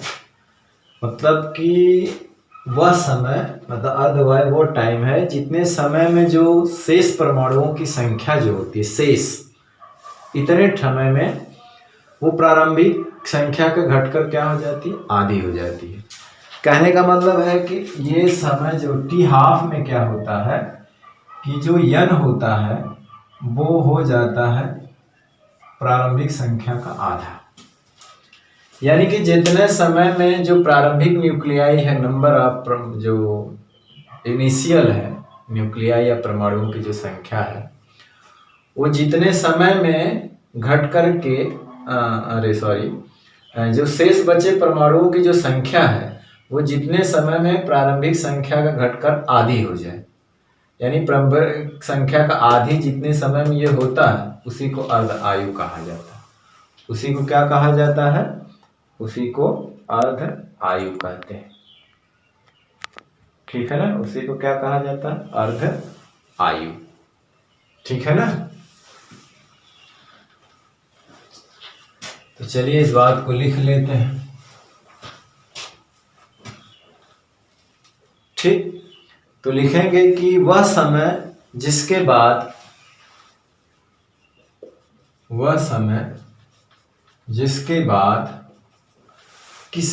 मतलब कि वह समय मतलब अर्धवाय वो टाइम है जितने समय में जो शेष परमाणुओं की संख्या जो होती है शेष, इतने समय में वो प्रारंभिक संख्या का घटकर क्या हो जाती है, आधी हो जाती है। कहने का मतलब है कि ये समय जो टी हाफ में क्या होता है कि जो यन होता है वो हो जाता है प्रारंभिक संख्या का आधा। यानी कि जितने समय में जो प्रारंभिक न्यूक्लियाई है, नंबर ऑफ जो इनिशियल है न्यूक्लियाई या परमाणुओं की जो संख्या है, वो जितने समय में घट करके जो शेष बचे परमाणुओं की जो संख्या है वो जितने समय में प्रारंभिक संख्या का घटकर आधी हो जाए, यानी प्रारंभिक संख्या का आधी जितने समय में ये होता है उसी को अर्ध आयु कहा जाता है। उसी को क्या कहा जाता है, उसी को अर्ध आयु कहते हैं। ठीक है ना, उसी को क्या कहा जाता है, अर्ध आयु। ठीक है ना। तो चलिए इस बात को लिख लेते हैं। ठीक, तो लिखेंगे कि वह समय जिसके बाद किसी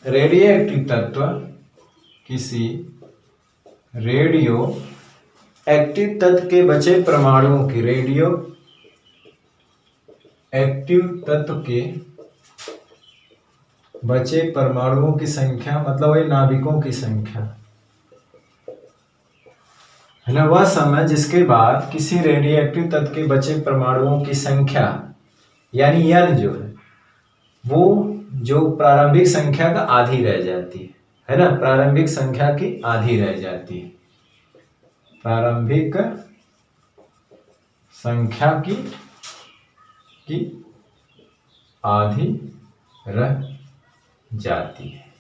रेडियोएक्टिव तत्व के बचे परमाणुओं की बचे परमाणुओं की संख्या मतलब वही नाभिकों की संख्या है ना। वह समय जिसके बाद किसी रेडियोएक्टिव तत्व के बचे परमाणुओं की संख्या यानी यन जो है वो जो प्रारंभिक संख्या का आधी रह जाती है ना, प्रारंभिक संख्या की आधी रह जाती है, प्रारंभिक संख्या की आधी रह जाती है।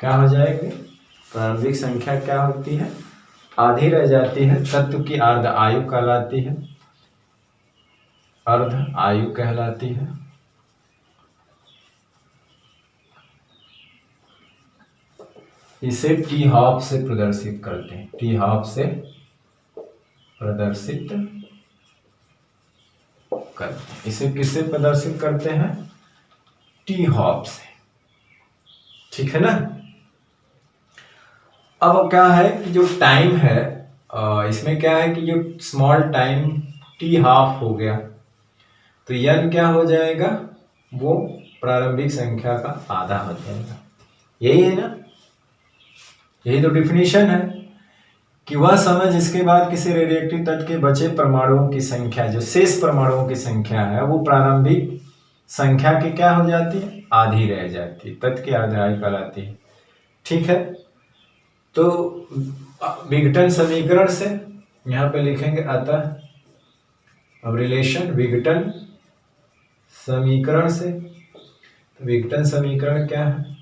क्या हो जाएगी, प्रारंभिक संख्या क्या होती है, आधी रह जाती है, तत्व की अर्ध आयु कहलाती है, अर्ध आयु कहलाती है। इसे टी हाफ से प्रदर्शित करते हैं, टी हाफ से प्रदर्शित करते हैं। इसे किससे प्रदर्शित करते हैं, टी हाफ से। ठीक है ना। अब क्या है कि जो टाइम है इसमें क्या है कि जो स्मॉल टाइम टी हाफ हो गया तो यन क्या हो जाएगा, वो प्रारंभिक संख्या का आधा हो जाएगा। यही है ना, यही तो डिफिनीशन है कि वह समय जिसके बाद किसी रेडियोएक्टिव तत्व के बचे परमाणुओं की संख्या, जो शेष परमाणुओं की संख्या है वो प्रारंभिक संख्या की क्या हो जाती है, आधी रह जाती है, तत्व की आधी कहलाती है। ठीक है, तो विघटन समीकरण से यहाँ पे लिखेंगे अतः, अब रिलेशन विघटन समीकरण से, तो विघटन समीकरण क्या है,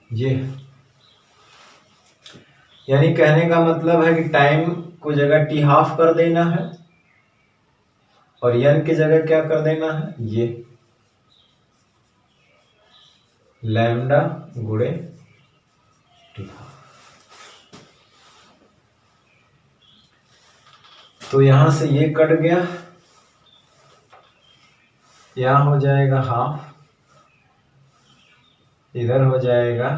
ये यानी कहने का मतलब है कि टाइम को जगह टी हाफ कर देना है और यन की जगह क्या कर देना है, ये लैम्डा गुणे टी हाफ। तो यहां से ये कट गया, यहां हो जाएगा हाफ, इधर हो जाएगा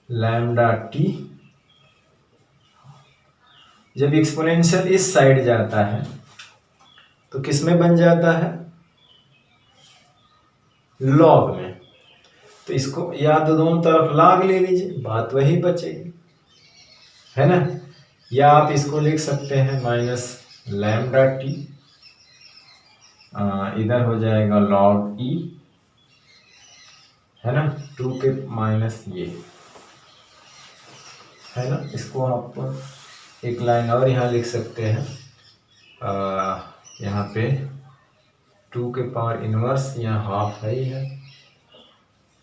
लैम्डा टी। जब एक्सपोनेंशियल इस साइड जाता है तो किस में बन जाता है, लॉग में। तो इसको या तो दोनों तरफ लॉग ले लीजिए, बात वही बचेगी, है ना। या आप इसको लिख सकते हैं माइनस लैम्डा टी, इधर हो जाएगा लॉग ई, है ना, 2 के माइनस ये, है ना। इसको आप एक लाइन और यहाँ लिख सकते हैं, यहाँ पे 2 के पावर इनवर्स, यहाँ हाफ है ही है,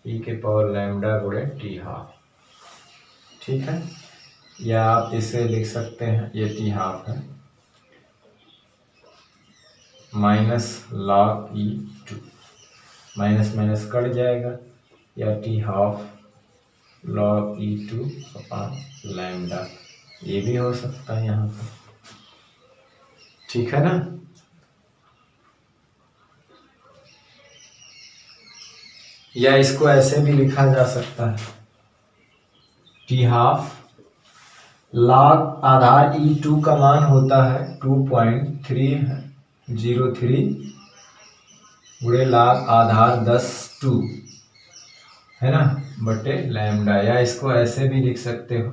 ई के पावर लैम्डा गुणे टी हाफ। ठीक है, या आप इसे लिख सकते हैं, ये टी हाफ है माइनस लॉग ई 2, माइनस माइनस कट जाएगा, या T half log E2 upon lambda, ये भी हो सकता है यहाँ पर, ठीक है ना। या इसको ऐसे भी लिखा जा सकता है, टी हाफ लॉग आधार E2 का मान होता है 2.303 गुणे लॉग आधार 10 2, है ना, बटे लैम्डा। या इसको ऐसे भी लिख सकते हो,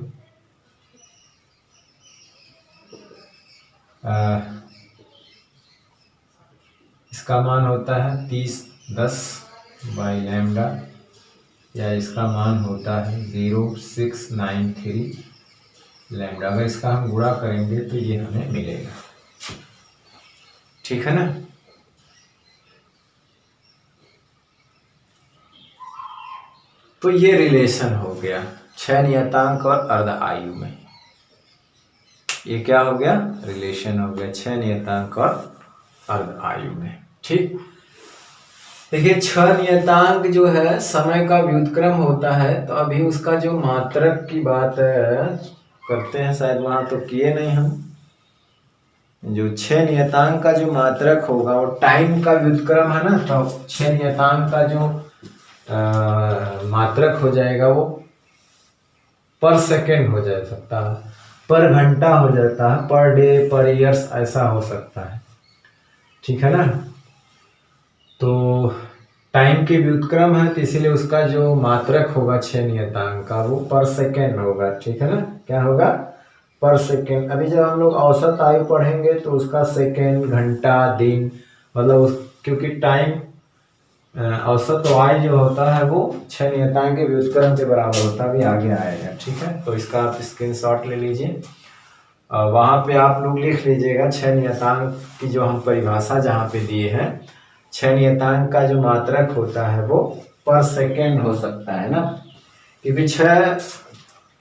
इसका मान होता है 3010 बाई लैम्डा, या इसका मान होता है 0693 लैम्डा। अगर इसका हम गुणा करेंगे तो ये हमें मिलेगा, ठीक है ना। तो ये रिलेशन हो गया 6 नियतांक और अर्ध आयु में। ये क्या हो गया, रिलेशन हो गया 6 नियतांक और अर्ध आयु में, ठीक। देखिए 6 नियतांक जो है समय का व्युत्क्रम होता है, तो अभी उसका जो मात्रक की बात करते हैं, शायद वहां तो किए नहीं हम। जो 6 नियतांक का जो मात्रक होगा वो टाइम का व्युत्क्रम है ना, तो 6 नियतांक का जो मात्रक हो जाएगा वो पर सेकेंड हो जा सकता है, पर घंटा हो जाता है, पर डे, पर ईयर्स, ऐसा हो सकता है, ठीक है ना। तो टाइम के व्युत्क्रम है, तो इसीलिए उसका जो मात्रक होगा 6 नियतांक का वो पर सेकेंड होगा, ठीक है ना। क्या होगा, पर सेकेंड। अभी जब हम लोग औसत आयु पढ़ेंगे तो उसका सेकेंड, घंटा, दिन, मतलब क्योंकि टाइम औसत आयु जो होता है वो 6 नियतांक के व्युत्क्रम के बराबर होता है, अभी आगे आएगा, ठीक है। तो इसका आप स्क्रीनशॉट ले लीजिए, वहां पे आप लोग लिख लीजिएगा 6 नियतांक की जो हम परिभाषा जहाँ पे दिए हैं, 6 नियतांक का जो मात्रक होता है वो पर सेकेंड हो सकता है ना, क्योंकि 6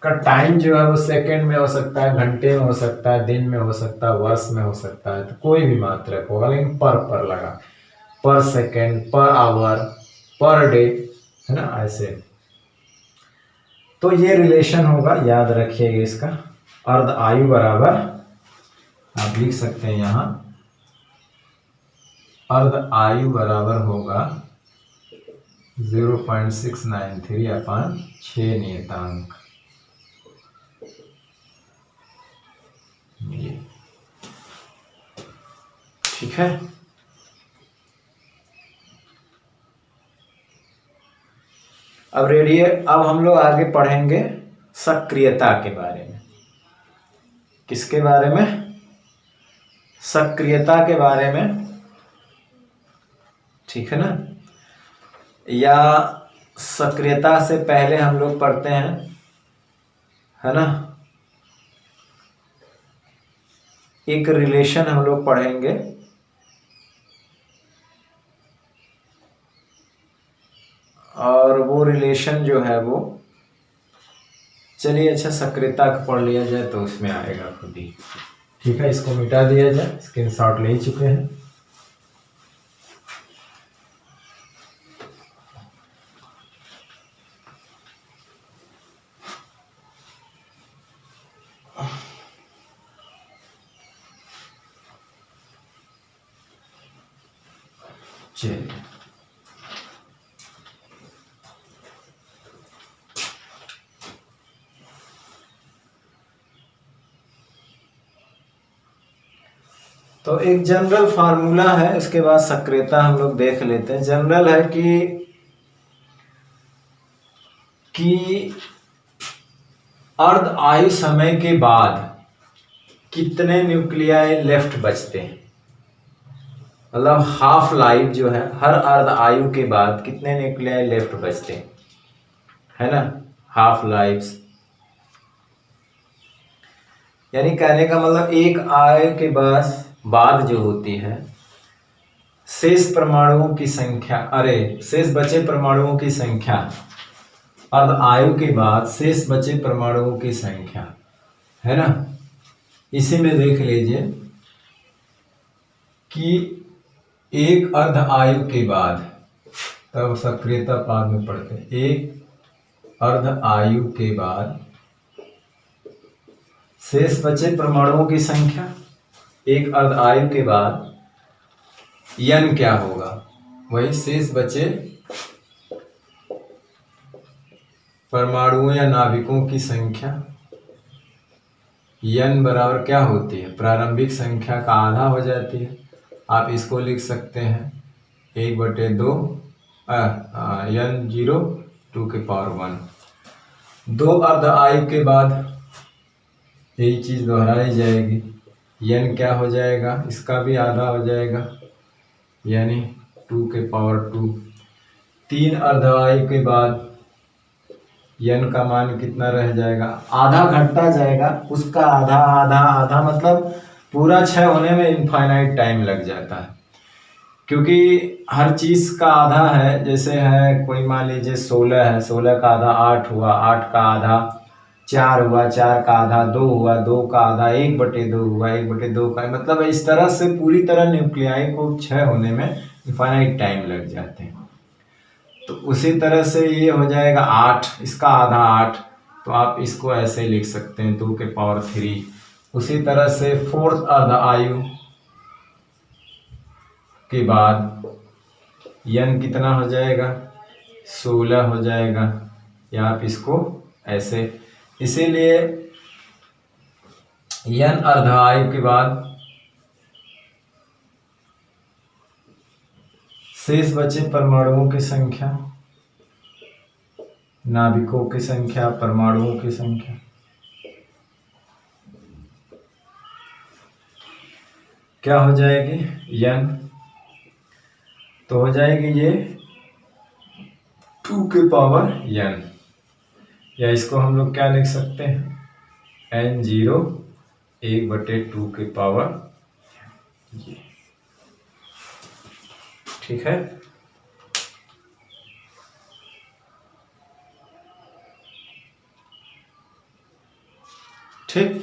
का टाइम जो है वो सेकेंड में हो सकता है, घंटे में हो सकता है, दिन में हो सकता है, वर्ष में हो सकता है, तो कोई भी मात्रक होगा, लेकिन पर लगा, पर second, per hour, per day, है ना, ऐसे। तो ये रिलेशन होगा, याद रखिएगा इसका। अर्ध आयु बराबर आप लिख सकते हैं यहाँ, अर्ध आयु बराबर होगा 0.693 अपॉन 6 नियतांक, ये ठीक है। अब हम लोग आगे पढ़ेंगे सक्रियता के बारे में। किसके बारे में, सक्रियता के बारे में, ठीक है ना। या सक्रियता से पहले हम लोग पढ़ते हैं, है ना, एक रिलेशन हम लोग पढ़ेंगे, और वो रिलेशन जो है वो, चलिए अच्छा सक्रियता को पढ़ लिया जाए तो उसमें आएगा खुद ही, ठीक है। इसको मिटा दिया जाए, स्क्रीनशॉट ले ही चुके हैं। चलिए तो एक जनरल फार्मूला है, उसके बाद सक्रियता हम लोग देख लेते हैं। जनरल है कि अर्ध आयु समय के बाद कितने न्यूक्लियाई लेफ्ट बचते हैं, मतलब हाफ लाइफ जो है, हर अर्ध आयु के बाद कितने न्यूक्लियाई लेफ्ट बचते हैं, है ना, हाफ लाइफ। यानी कहने का मतलब एक आयु के बाद जो होती है, शेष परमाणुओं की संख्या, शेष बचे परमाणुओं की संख्या, अर्ध आयु के बाद शेष बचे परमाणुओं की संख्या, है ना। इसी में देख लीजिए कि एक अर्ध आयु के बाद, तब सक्रियता बाद में पढ़ते हैं, एक अर्ध आयु के बाद शेष बचे परमाणुओं की संख्या। एक अर्ध आयु के बाद n क्या होगा, वही शेष बचे परमाणुओं या नाभिकों की संख्या। n बराबर क्या होती है, प्रारंभिक संख्या का आधा हो जाती है। आप इसको लिख सकते हैं 1/2 n0 2⁻1। दो अर्ध आयु के बाद यही चीज दोहराई जाएगी, n क्या हो जाएगा, इसका भी आधा हो जाएगा यानी 2⁻2। तीन अर्ध आयु के बाद n का मान कितना रह जाएगा, आधा घटता जाएगा, उसका आधा आधा आधा, मतलब पूरा क्षय होने में इनफाइनाइट टाइम लग जाता है, क्योंकि हर चीज का आधा है। जैसे है कोई मान लीजिए 16 है, 16 का आधा 8 हुआ, 8 का आधा 4 हुआ, 4 का आधा 2 हुआ, 2 का आधा 1/2 हुआ, 1/2 का, मतलब इस तरह से पूरी तरह न्यूक्लियाई को क्षय होने में इनफाइनाइट टाइम लग जाते हैं। तो उसी तरह से ये हो जाएगा 8, इसका आधा 8, तो आप इसको ऐसे लिख सकते हैं 2⁻3। उसी तरह से फोर्थ अर्ध आयु के बाद n कितना हो जाएगा, 16 हो जाएगा, या आप इसको ऐसे, इसीलिए n अर्ध आयु के बाद शेष बचे परमाणुओं की संख्या, नाभिकों की संख्या, परमाणुओं की संख्या। क्या हो जाएगी n, तो हो जाएगी ये 2⁻n, या इसको हम लोग क्या लिख सकते हैं n0 1/2 ये, ठीक है। ठीक,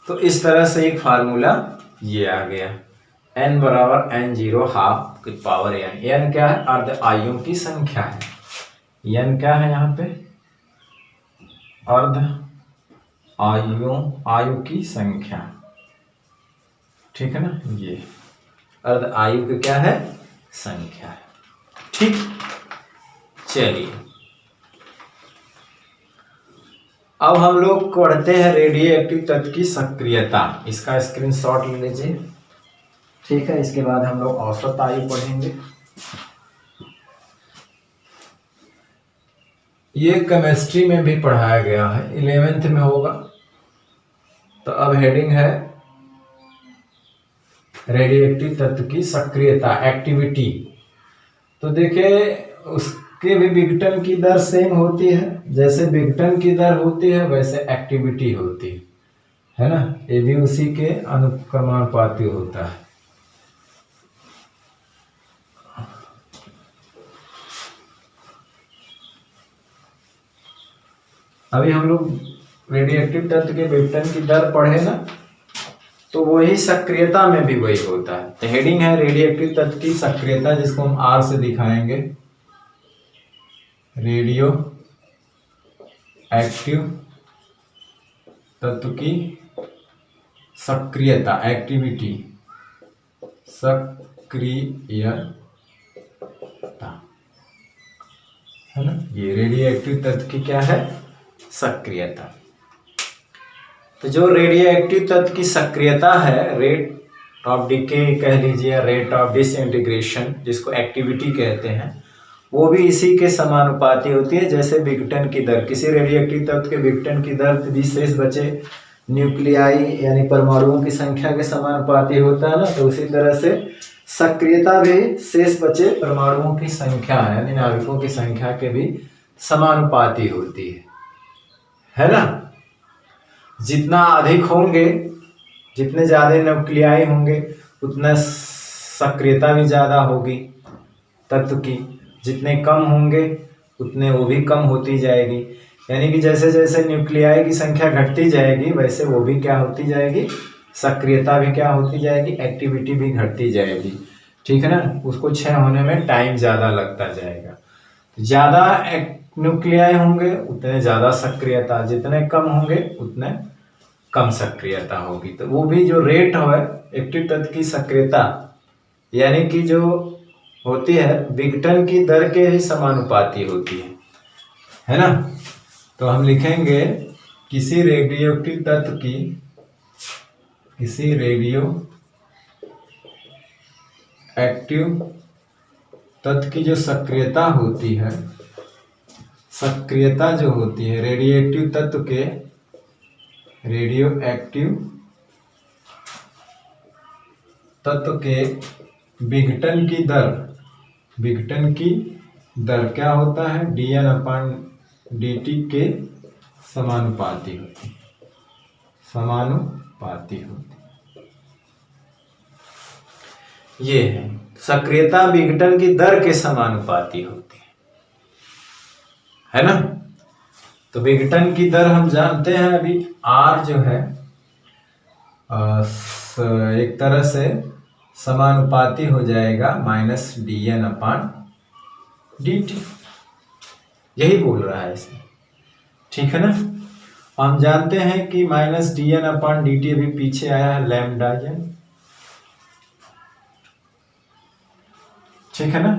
तो इस तरह से एक फार्मूला ये आ गया, n बराबर n0 ½ n क्या है, अर्ध आयुओं की संख्या है। n क्या है यहाँ पे, अर्ध आयु की संख्या, ठीक है ना, ये अर्ध आयु की क्या है, संख्या है। ठीक, चलिए अब हम लोग पढ़ते हैं रेडियो एक्टिव तत्व की सक्रियता। इसका स्क्रीनशॉट ले लीजिए, ठीक है। इसके बाद हम लोग औसत आयु पढ़ेंगे। ये केमिस्ट्री में भी पढ़ाया गया है, 11th में होगा। तो अब हेडिंग है रेडियोएक्टिव तत्व की सक्रियता, एक्टिविटी। तो देखिए उसके भी विघटन की दर सेम होती है, जैसे विघटन की दर होती है वैसे एक्टिविटी होती है ना, ये भी उसी के अनुक्रमानुपाती होता है। अभी हम लोग रेडियोएक्टिव तत्व के विघटन की दर पढ़े ना, तो वही सक्रियता में भी वही होता है। तो हेडिंग है रेडियोएक्टिव तत्व की सक्रियता, जिसको हम R से दिखाएंगे, रेडियो एक्टिव तत्व की सक्रियता, एक्टिविटी, सक्रियता है ना, ये रेडियोएक्टिव तत्व की क्या है, सक्रियता। तो जो रेडियोएक्टिव तत्व की सक्रियता है, रेट ऑफ डिके कह लीजिए, रेट ऑफ डिसइंटीग्रेशन, जिसको एक्टिविटी कहते हैं, वो भी इसी के समानुपाती होती है जैसे विघटन की दर। किसी रेडियोएक्टिव तत्व के विघटन की दर विशेष बचे न्यूक्लियाई यानी परमाणुओं की संख्या के समानुपाती होता है ना, तो उसी तरह से सक्रियता भी शेष बचे परमाणुओं की संख्या यानी नाभिकों की संख्या के भी समानुपाती होती है ना। जितना अधिक होंगे, जितने ज्यादा न्यूक्लियाई होंगे, उतना सक्रियता भी ज्यादा होगी तत्व की। जितने कम होंगे उतने वो भी कम होती जाएगी, यानी कि जैसे जैसे न्यूक्लियाई की संख्या घटती जाएगी वैसे वो भी क्या होती जाएगी, सक्रियता भी क्या होती जाएगी, एक्टिविटी भी घटती जाएगी, ठीक है ना। उसको क्षय होने में टाइम ज़्यादा लगता जाएगा। ज्यादा न्यूक्लियाई होंगे उतने ज्यादा सक्रियता, जितने कम होंगे उतने कम सक्रियता होगी। तो वो भी जो रेट है एक्टिव तत्व की सक्रियता, यानी कि जो होती है विघटन की दर के ही समानुपाती होती है ना। तो हम लिखेंगे किसी रेडियोएक्टिव तत्व की, किसी रेडियो एक्टिव तत्व की जो सक्रियता होती है, सक्रियता जो होती है रेडियोएक्टिव तत्व के, रेडियोएक्टिव तत्व के विघटन की दर, विघटन की दर क्या होता है dN/dt के समानुपाती होती है, समानुपाती होती ये है। सक्रियता विघटन की दर के समानुपाती होती है ना। तो विघटन की दर हम जानते हैं अभी R जो है एक तरह से समानुपाती हो जाएगा -dN/dt, यही बोल रहा है इसमें, ठीक है ना। हम जानते हैं कि -dN/dt अभी पीछे आया है लैम्डा n, ठीक है ना,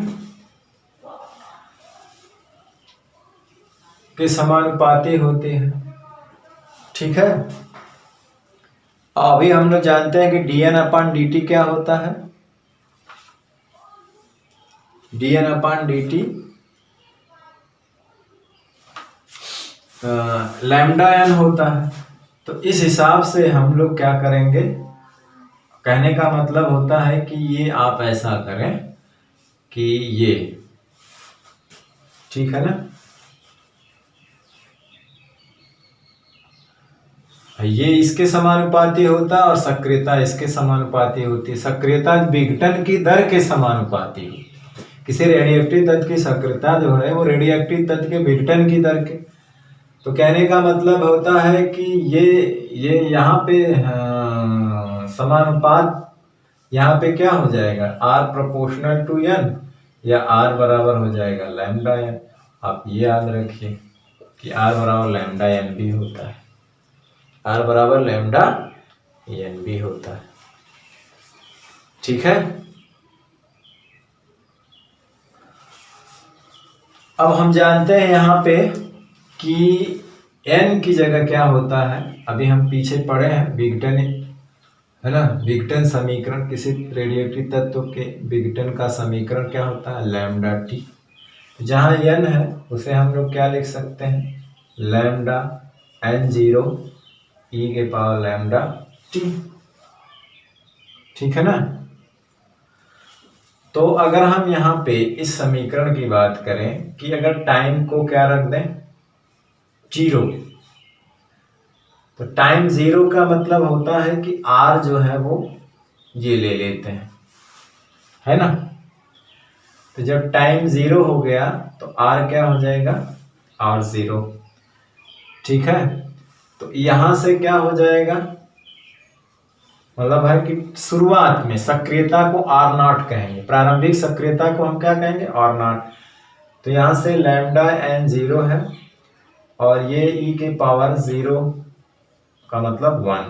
के समानुपाती होते हैं, ठीक है। अभी हम लोग जानते हैं कि dN/dt क्या होता है, dN/dt लैम्डा n होता है। तो इस हिसाब से हम लोग क्या करेंगे, कहने का मतलब होता है कि ये आप ऐसा करें कि ये, ठीक है ना, ये इसके समानुपाती होता है और सक्रियता इसके समानुपाती होती है। सक्रियता विघटन की दर के समानुपाती होती है। किसी रेडियोएक्टिव तत्व की सक्रियता जो है वो रेडियोएक्टिव तत्व के विघटन की दर के, तो कहने का मतलब होता है कि ये यहाँ पे समानुपात, यहाँ पे क्या हो जाएगा R∝n या R बराबर हो जाएगा लैम्डा n। आप ये याद रखिए कि R बराबर लैम्डा n भी होता है, R बराबर लैम्डा n भी होता है, ठीक है। अब हम जानते हैं यहाँ पे कि n की जगह क्या होता है, अभी हम पीछे पढ़े हैं विघटन, है ना, विघटन समीकरण, किसी रेडियोएक्टिव तत्व के विघटन का समीकरण क्या होता है लैम्डा t। जहाँ n है उसे हम लोग क्या लिख सकते हैं लैम्डा n0 e⁻λt, ठीक है ना। तो अगर हम यहाँ पे इस समीकरण की बात करें कि अगर टाइम को क्या रख दें 0, तो टाइम 0 का मतलब होता है कि R जो है वो ये ले लेते हैं, है ना। तो जब टाइम 0 हो गया तो R क्या हो जाएगा R0, ठीक है। तो यहां से क्या हो जाएगा, मतलब है कि शुरुआत में सक्रियता को R0 कहेंगे, प्रारंभिक सक्रियता को हम क्या कहेंगे R0। तो यहां से लैम्डा n0 है और ये e⁻0 का मतलब 1,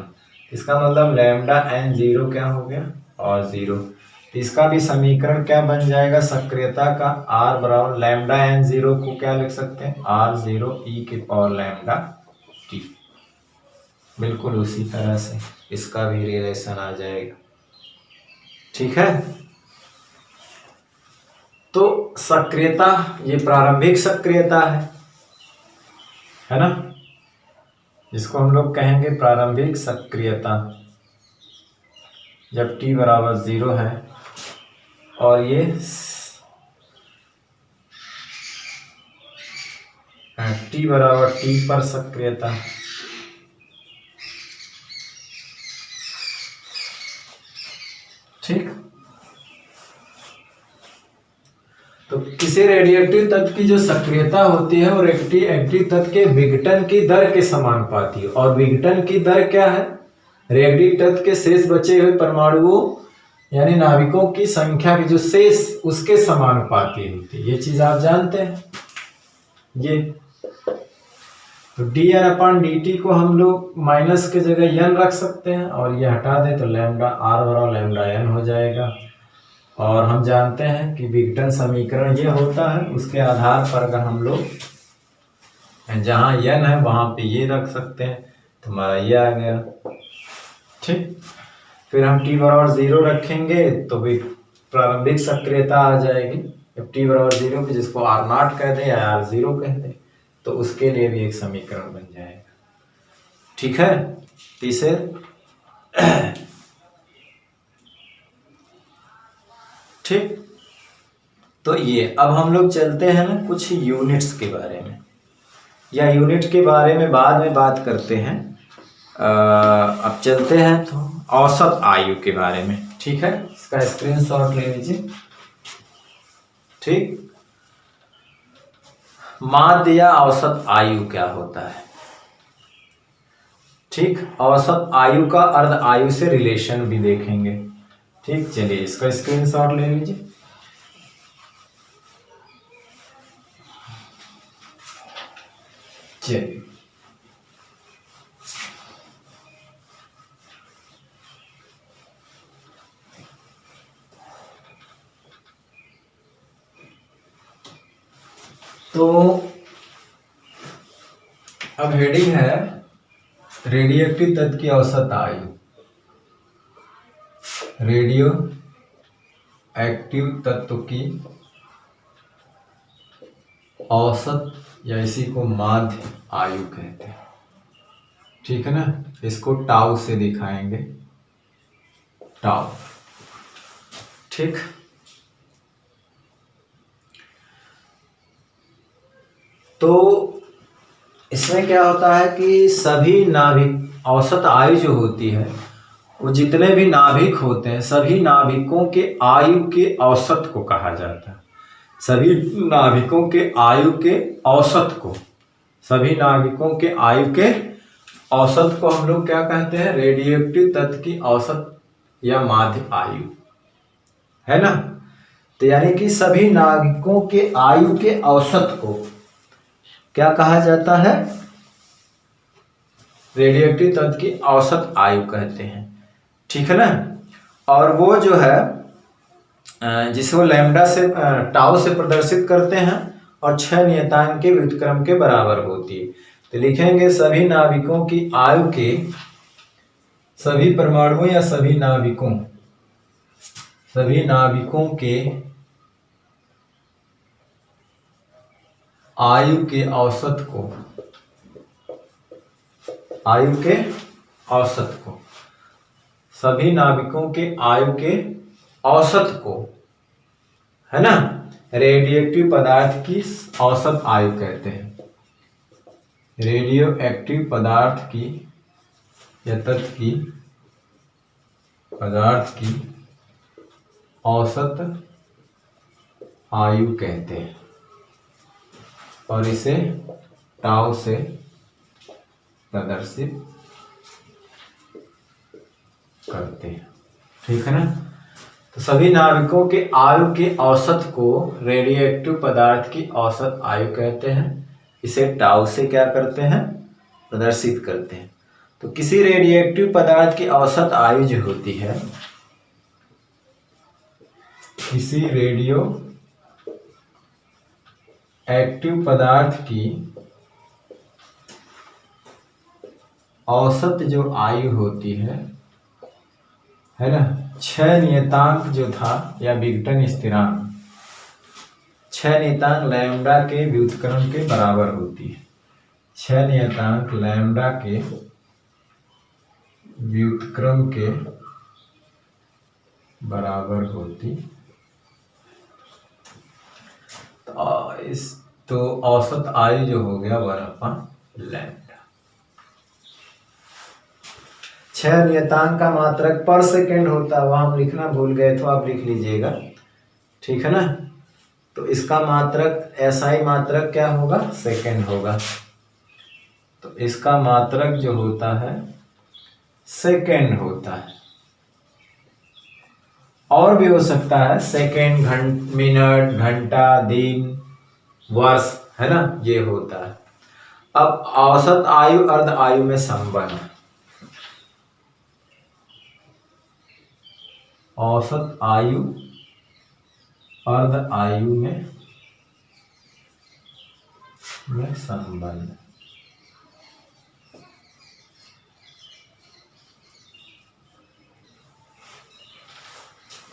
इसका मतलब लैम्डा n0 क्या हो गया R0। इसका भी समीकरण क्या बन जाएगा सक्रियता का, R बराबर लैम्डा n0 को क्या लिख सकते हैं R0 e⁻λt। बिल्कुल उसी तरह से इसका भी रिलेशन आ जाएगा, ठीक है। तो सक्रियता ये प्रारंभिक सक्रियता है ना, जिसको हम लोग कहेंगे प्रारंभिक सक्रियता, जब t बराबर 0 है और ये t बराबर t पर सक्रियता, ठीक। तो किसी रेडियोएक्टिव तत्व की जो सक्रियता होती है वो रेडियोएक्टिव तत्व के विघटन की दर के समानुपाती है। और विघटन की दर क्या है, रेडियोएक्टिव तत्व के शेष बचे हुए परमाणुओं यानी नाभिकों की संख्या की जो शेष उसके समानुपाती होती है, ये चीज आप जानते हैं। ये तो dn/dt को हम लोग माइनस के जगह n रख सकते हैं और ये हटा दें तो लैम्डा r बराबर लैम्डा n हो जाएगा। और हम जानते हैं कि विघटन समीकरण ये होता है, उसके आधार पर अगर हम लोग जहां n है वहां पे ये रख सकते हैं तो हमारा ये आ गया। ठीक, फिर हम t बराबर 0 रखेंगे तो भी प्रारंभिक सक्रियता आ जाएगी। जब t बराबर 0 पे जिसको r0 कह दें या r0 कह दें तो उसके लिए भी एक समीकरण बन जाएगा। ठीक है, तीसरे ठीक, तो ये अब हम लोग चलते हैं ना कुछ यूनिट्स के बारे में, या यूनिट के बारे में बाद में बात करते हैं। अब चलते हैं तो औसत आयु के बारे में। ठीक है, इसका स्क्रीनशॉट ले लीजिए। ठीक, माध्य या औसत आयु क्या होता है? ठीक, औसत आयु का अर्ध आयु से रिलेशन भी देखेंगे। ठीक, चलिए इसका स्क्रीनशॉट ले लीजिए। चलिए तो अब हेडिंग है रेडियोएक्टिव तत्व की औसत आयु। रेडियो एक्टिव तत्व की औसत या इसी को माध्य आयु कहते हैं। ठीक है ना, इसको टाउ से दिखाएंगे, टाउ। ठीक, तो इसमें क्या होता है कि सभी नाभिक, औसत आयु जो होती है वो जितने भी नाभिक होते हैं सभी नाभिकों के आयु के औसत को कहा जाता है। सभी नाभिकों के आयु के औसत को, सभी नाभिकों के आयु के औसत को हम लोग क्या कहते हैं? रेडियोएक्टिव तत्व की औसत या माध्य आयु, है ना। तो यानी कि सभी नाभिकों के आयु के औसत को क्या कहा जाता है? रेडियोएक्टिव तत्व की औसत आयु कहते हैं। ठीक है ना, और वो जो है जिसको लैम्डा से टाउ से प्रदर्शित करते हैं और 6 नियतांक के व्युत्क्रम के बराबर होती है। तो लिखेंगे सभी नाभिकों की आयु के, सभी परमाणुओं या सभी नाभिकों के आयु के औसत को, आयु के औसत को, सभी नाभिकों के आयु के औसत को, है ना, रेडियोएक्टिव पदार्थ की औसत आयु कहते हैं। रेडियो एक्टिव पदार्थ की या तत्व की, पदार्थ की औसत आयु कहते हैं और इसे टाउ से प्रदर्शित करते हैं। ठीक है ना, तो सभी नाभिकों के आयु के औसत को रेडियोएक्टिव पदार्थ की औसत आयु कहते हैं। इसे टाउ से क्या करते हैं? प्रदर्शित करते हैं। तो किसी रेडियोएक्टिव पदार्थ की औसत आयु जो होती है, किसी रेडियो एक्टिव पदार्थ की औसत जो आयु होती है ना, 6 नियतांक जो था या विघटन स्थिरांक, 6 नियतांक लैम्डा के व्युत्क्रम के बराबर होती है। 6 नियतांक लैम्डा के व्युत्क्रम के बराबर होती। तो औसत आयु जो हो गया 1/लैम्डा। 6 नियतांक का मात्रक पर सेकेंड होता है, वहां हम लिखना भूल गए तो आप लिख लीजिएगा। ठीक है ना, तो इसका मात्रक SI मात्रक क्या होगा? सेकेंड होगा। तो इसका मात्रक जो होता है सेकेंड होता है। और भी हो सकता है, सेकेंड, मिनट, घंटा, दिन, वर्ष, है ना, ये होता है। अब औसत आयु अर्ध आयु में संबंध। औसत आयु अर्ध आयु में संबंध।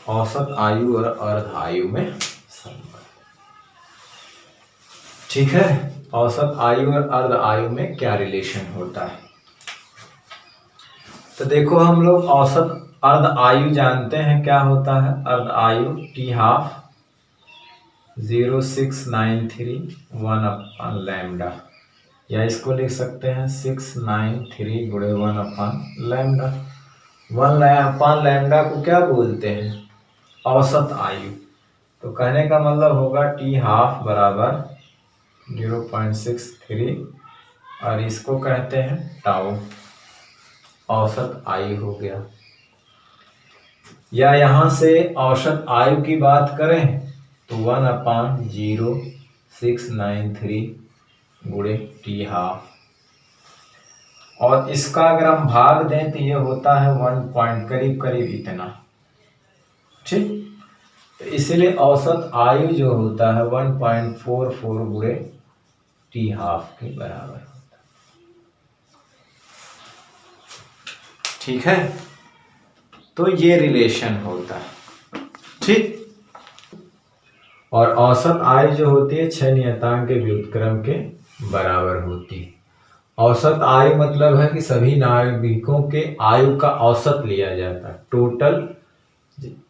औसत आयु और अर्ध आयु में संबंध। ठीक है, औसत आयु और अर्ध आयु में क्या रिलेशन होता है? तो देखो, हम लोग औसत अर्ध आयु जानते हैं क्या होता है। अर्ध आयु टी हाफ 0693 लैम्डा, या इसको लिख सकते हैं 693 गुणे 1/लैम्डा। 1/लैम्डा को क्या बोलते हैं? औसत आयु। तो कहने का मतलब होगा टी हाफ बराबर 0.63 और इसको कहते हैं टाउ, औसत आयु हो गया। या यहां से औसत आयु की बात करें तो 1/0693 गुणे टी हाफ, और इसका अगर हम भाग दें तो ये होता है 1 पॉइंट करीब करीब इतना। ठीक, तो इसलिए औसत आयु जो होता है 1.44 गुणे टी हाफ के बराबर होता है। ठीक है, तो ये रिलेशन होता है। ठीक, और औसत आयु जो होती है 6 नियतांक के व्युत्क्रम के बराबर होती है। औसत आयु मतलब है कि सभी नागरिकों के आयु का औसत लिया जाता है। टोटल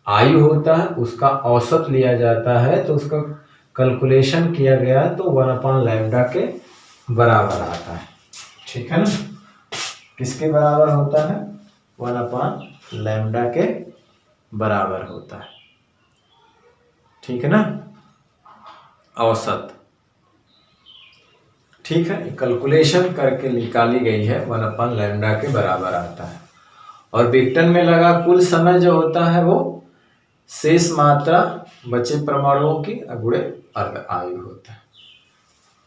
आयु होता है, उसका औसत लिया जाता है, तो उसका कैलकुलेशन किया गया तो 1/लैम्डा के बराबर आता है। ठीक है ना, किसके बराबर होता है? 1/लैम्डा के बराबर होता है। ठीक है ना, औसत। ठीक है, कैलकुलेशन करके निकाली गई है, 1/लैम्डा के बराबर आता है। और विघटन में लगा कुल समय जो होता है वो शेष मात्रा बचे परमाणुओं की गुणे अर्ध आयु होता है।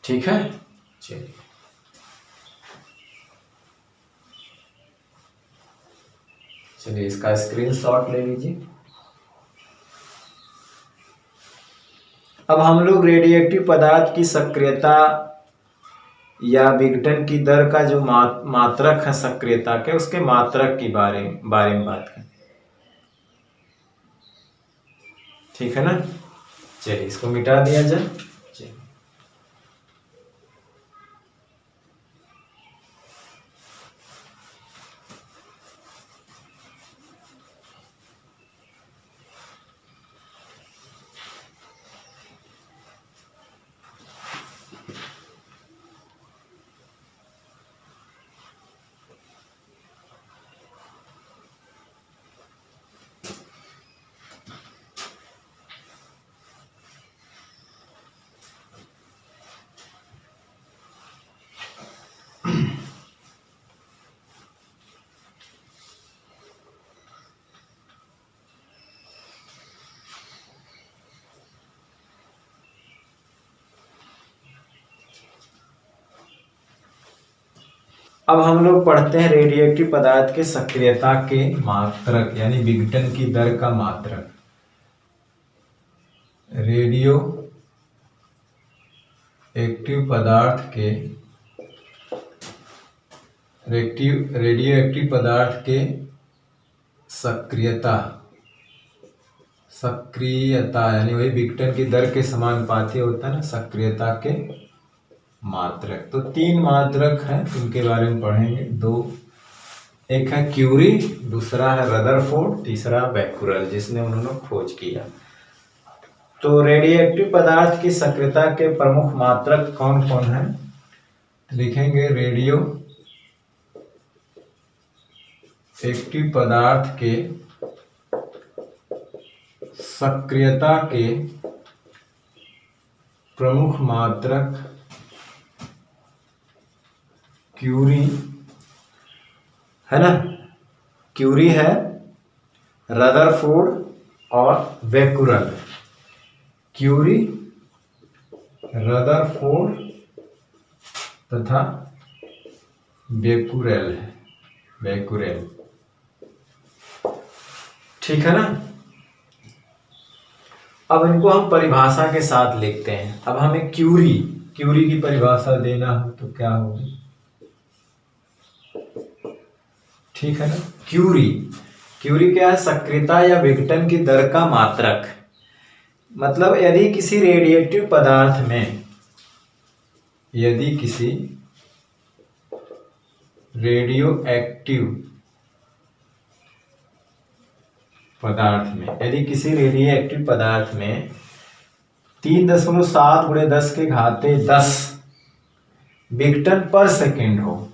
ठीक है, चलिए इसका स्क्रीनशॉट ले लीजिए। अब हम लोग रेडियोएक्टिव पदार्थ की सक्रियता या विघटन की दर का जो मात्रक है सक्रियता के, उसके मात्रक की बारे में बात करें। ठीक है ना, चलिए इसको मिटा दिया जाए। चलिए, अब हम लोग पढ़ते हैं रेडियोएक्टिव पदार्थ के सक्रियता के मात्रक, यानी विघटन की दर का मात्रक। रेडियो एक्टिव पदार्थ के रेडियोएक्टिव पदार्थ के सक्रियता यानी वही विघटन की दर के समानुपाती होता है ना, सक्रियता के मात्रक। तो 3 मात्रक हैं, उनके बारे में पढ़ेंगे। 2, एक है क्यूरी, दूसरा है रदरफोर्ड, तीसरा बैकुरल, जिसने उन्होंने खोज किया। तो रेडियोएक्टिव पदार्थ की सक्रियता के प्रमुख मात्रक कौन कौन है? लिखेंगे रेडियो एक्टिव पदार्थ के सक्रियता के प्रमुख मात्रक क्यूरी है ना, क्यूरी है, रदरफोर्ड और बेकुरल। क्यूरी, रदरफोर्ड तथा बेकुरेल है, बेकुरेल। ठीक है ना। अब इनको हम परिभाषा के साथ लिखते हैं। अब हमें क्यूरी की परिभाषा देना हो तो क्या होगी? ठीक है ना। क्यूरी क्या है? सक्रियता या विघटन की दर का मात्रक। मतलब यदि किसी रेडिएटिव पदार्थ में, यदि किसी रेडियो एक्टिव पदार्थ में 3.7 × 10⁻10 विघटन पर सेकेंड हो,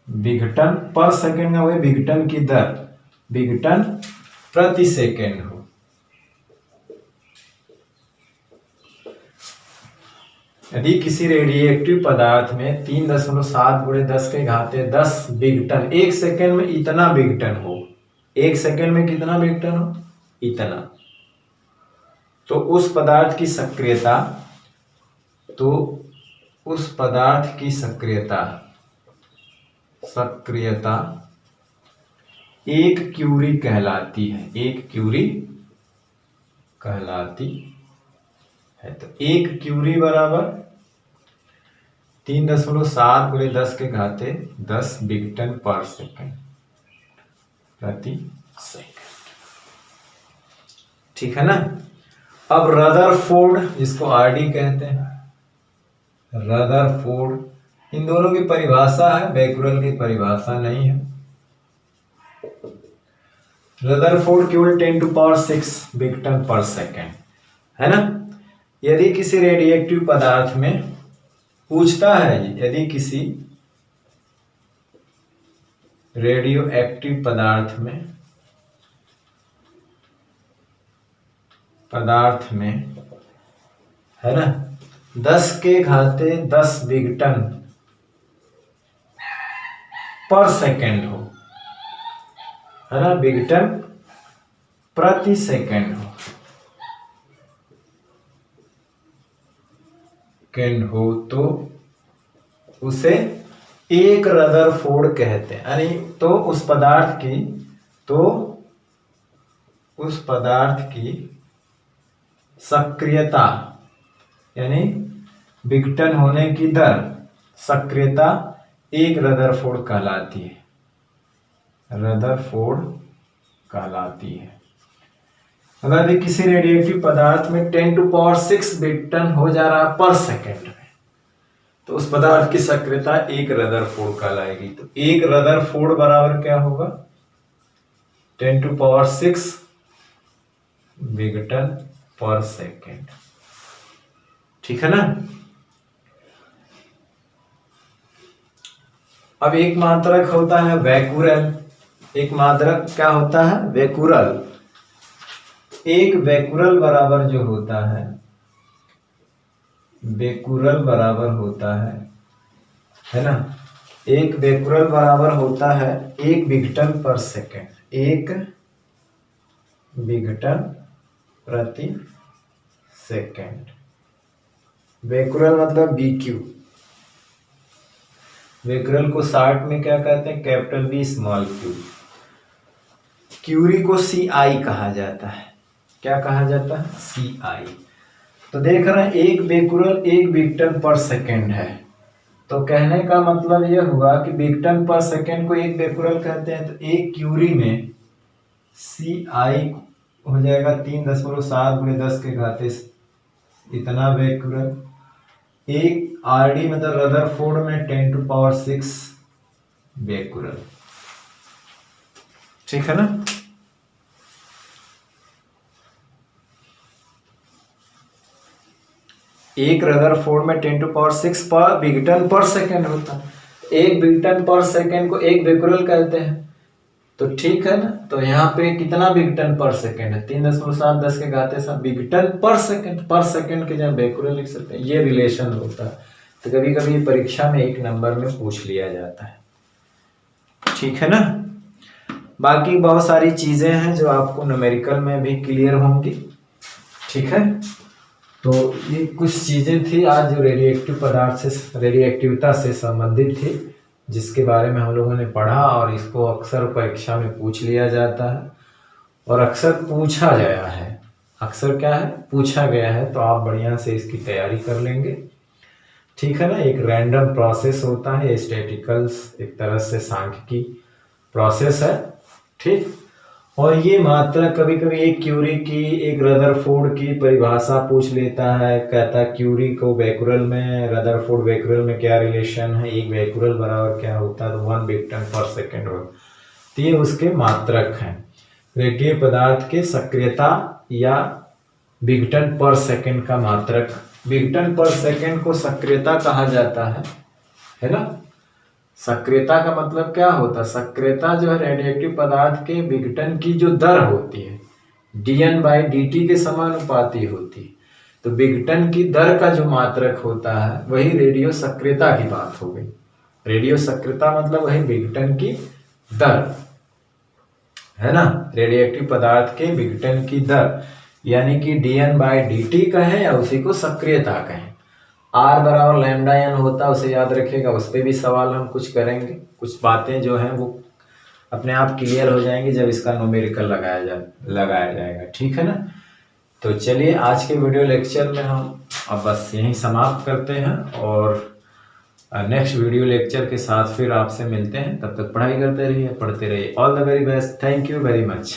विघटन पर सेकेंड में, वही विघटन की दर, विघटन प्रति सेकेंड हो। यदि किसी रेडियोएक्टिव पदार्थ में 3.7 × 10⁻10 विघटन, एक सेकेंड में इतना विघटन हो, एक सेकेंड में कितना विघटन हो? इतना। तो उस पदार्थ की सक्रियता, सक्रियता 1 क्यूरी कहलाती है, 1 क्यूरी कहलाती है। तो 1 क्यूरी बराबर 3.7 × 10⁻10 विघटन पर सेकेंड, प्रति सेकेंड। ठीक है ना। अब रदरफोर्ड, जिसको आरडी कहते हैं, रदरफोर्ड, इन दोनों की परिभाषा है, बेकुरेल की परिभाषा नहीं है। रदरफोर्ड केवल 10⁶ विघटन पर सेकेंड है ना। यदि किसी रेडियोएक्टिव पदार्थ में पूछता है, यदि किसी रेडियोएक्टिव पदार्थ में है ना 10⁻10 विघटन पर सेकेंड हो, है ना, विघटन प्रति सेकेंड हो, तो उसे एक रदरफोर्ड कहते हैं। यानी तो उस पदार्थ की सक्रियता, यानी विघटन होने की दर, सक्रियता 1 रदरफोर्ड कहलाती है, अगर किसी रेडियोएक्टिव पदार्थ में 10⁶ विघटन हो जा रहा है पर सेकेंड में, तो उस पदार्थ की सक्रियता 1 रदरफोर्ड कहलाएगी। तो 1 रदरफोर्ड बराबर क्या होगा? 10⁶ विघटन पर सेकेंड। ठीक है ना। अब एक मात्रक होता है बेकुरेल, एक मात्रक क्या होता है? बेकुरेल। एक बेकुरेल बराबर जो होता है, बेकुरेल बराबर होता है ना, एक बेकुरेल बराबर होता है 1 विघटन पर सेकेंड, 1 विघटन प्रति सेकेंड। बेकुरेल मतलब BQ। बेकुरेल को शॉर्ट में क्या कहते हैं? Capital B small Q। Curie को CI कहा जाता है। क्या कहा जाता है? CI। तो देख रहे हैं, एक बेकुरेल 1 विघटन पर सेकेंड है, तो कहने का मतलब यह हुआ कि विघटन पर सेकेंड को 1 बेकुरेल कहते हैं। तो 1 क्यूरी में CI हो जाएगा 3.7 × 10⁻10 इतना बेकुरेल। 1 RD मतलब रदरफोर्ड में 10⁶ बेकुरेल। ठीक है ना। एक रदरफोर्ड में 10⁶ पर विघटन पर सेकेंड होता है, 1 विघटन पर सेकेंड को 1 बेकुरेल कहते हैं। तो ठीक है ना। तो यहाँ पे कितना विघटन पर सेकेंड है? 3.7 10⁻10 विघटन पर सेकेंड के जगह बेकुरेल लिख सकते हैं। ये रिलेशन होता है। तो कभी कभी परीक्षा में 1 नंबर में पूछ लिया जाता है। ठीक है ना। बाकी बहुत सारी चीज़ें हैं जो आपको न्यूमेरिकल में भी क्लियर होंगी। ठीक है, तो ये कुछ चीज़ें थी आज जो रेडियोएक्टिव पदार्थ से, रेडियोएक्टिविता से संबंधित थी, जिसके बारे में हम लोगों ने पढ़ा और इसको अक्सर परीक्षा में पूछ लिया जाता है और अक्सर पूछा गया है। अक्सर क्या है, पूछा गया है, तो आप बढ़िया से इसकी तैयारी कर लेंगे। ठीक है ना, एक रैंडम प्रोसेस होता है, स्टैटिकल्स एक तरह से सांख्यिकी प्रोसेस है। ठीक, और ये मात्रा कभी कभी एक क्यूरी की, एक रदरफोर्ड की परिभाषा पूछ लेता है, कहता क्यूरी को बैकुरल में, रदरफोर्ड बैकुरल में क्या रिलेशन है, एक बैकुरल बराबर क्या होता है, तो 1 विक्टन पर सेकेंड हो, तो ये उसके मात्रक हैं। रेखीय पदार्थ के सक्रियता या विघटन पर सेकेंड का मात्रक, विघटन पर सेकेंड को सक्रियता कहा जाता है ना। सक्रियता का मतलब क्या होता है, सक्रियता जो है रेडियोएक्टिव पदार्थ के विघटन की जो दर होती है dN/dt के समानुपाती होती है, तो विघटन की दर का जो मात्रक होता है वही रेडियो सक्रियता की बात हो गई। रेडियो सक्रियता मतलब वही विघटन की दर है ना, रेडियोएक्टिव पदार्थ के विघटन की दर, यानी कि dN/dt कहें या उसी को सक्रियता कहें। R बराबर लैम्डा n होता है, उसे याद रखेगा, उस पर भी सवाल हम कुछ करेंगे। कुछ बातें जो हैं वो अपने आप क्लियर हो जाएंगी जब इसका न्यूमेरिकल लगाया जाएगा। ठीक है ना, तो चलिए आज के वीडियो लेक्चर में हम अब बस यहीं समाप्त करते हैं और नेक्स्ट वीडियो लेक्चर के साथ फिर आपसे मिलते हैं। तब तक पढ़ाई करते रहिए, पढ़ते रहिए। All the very best, thank you very much.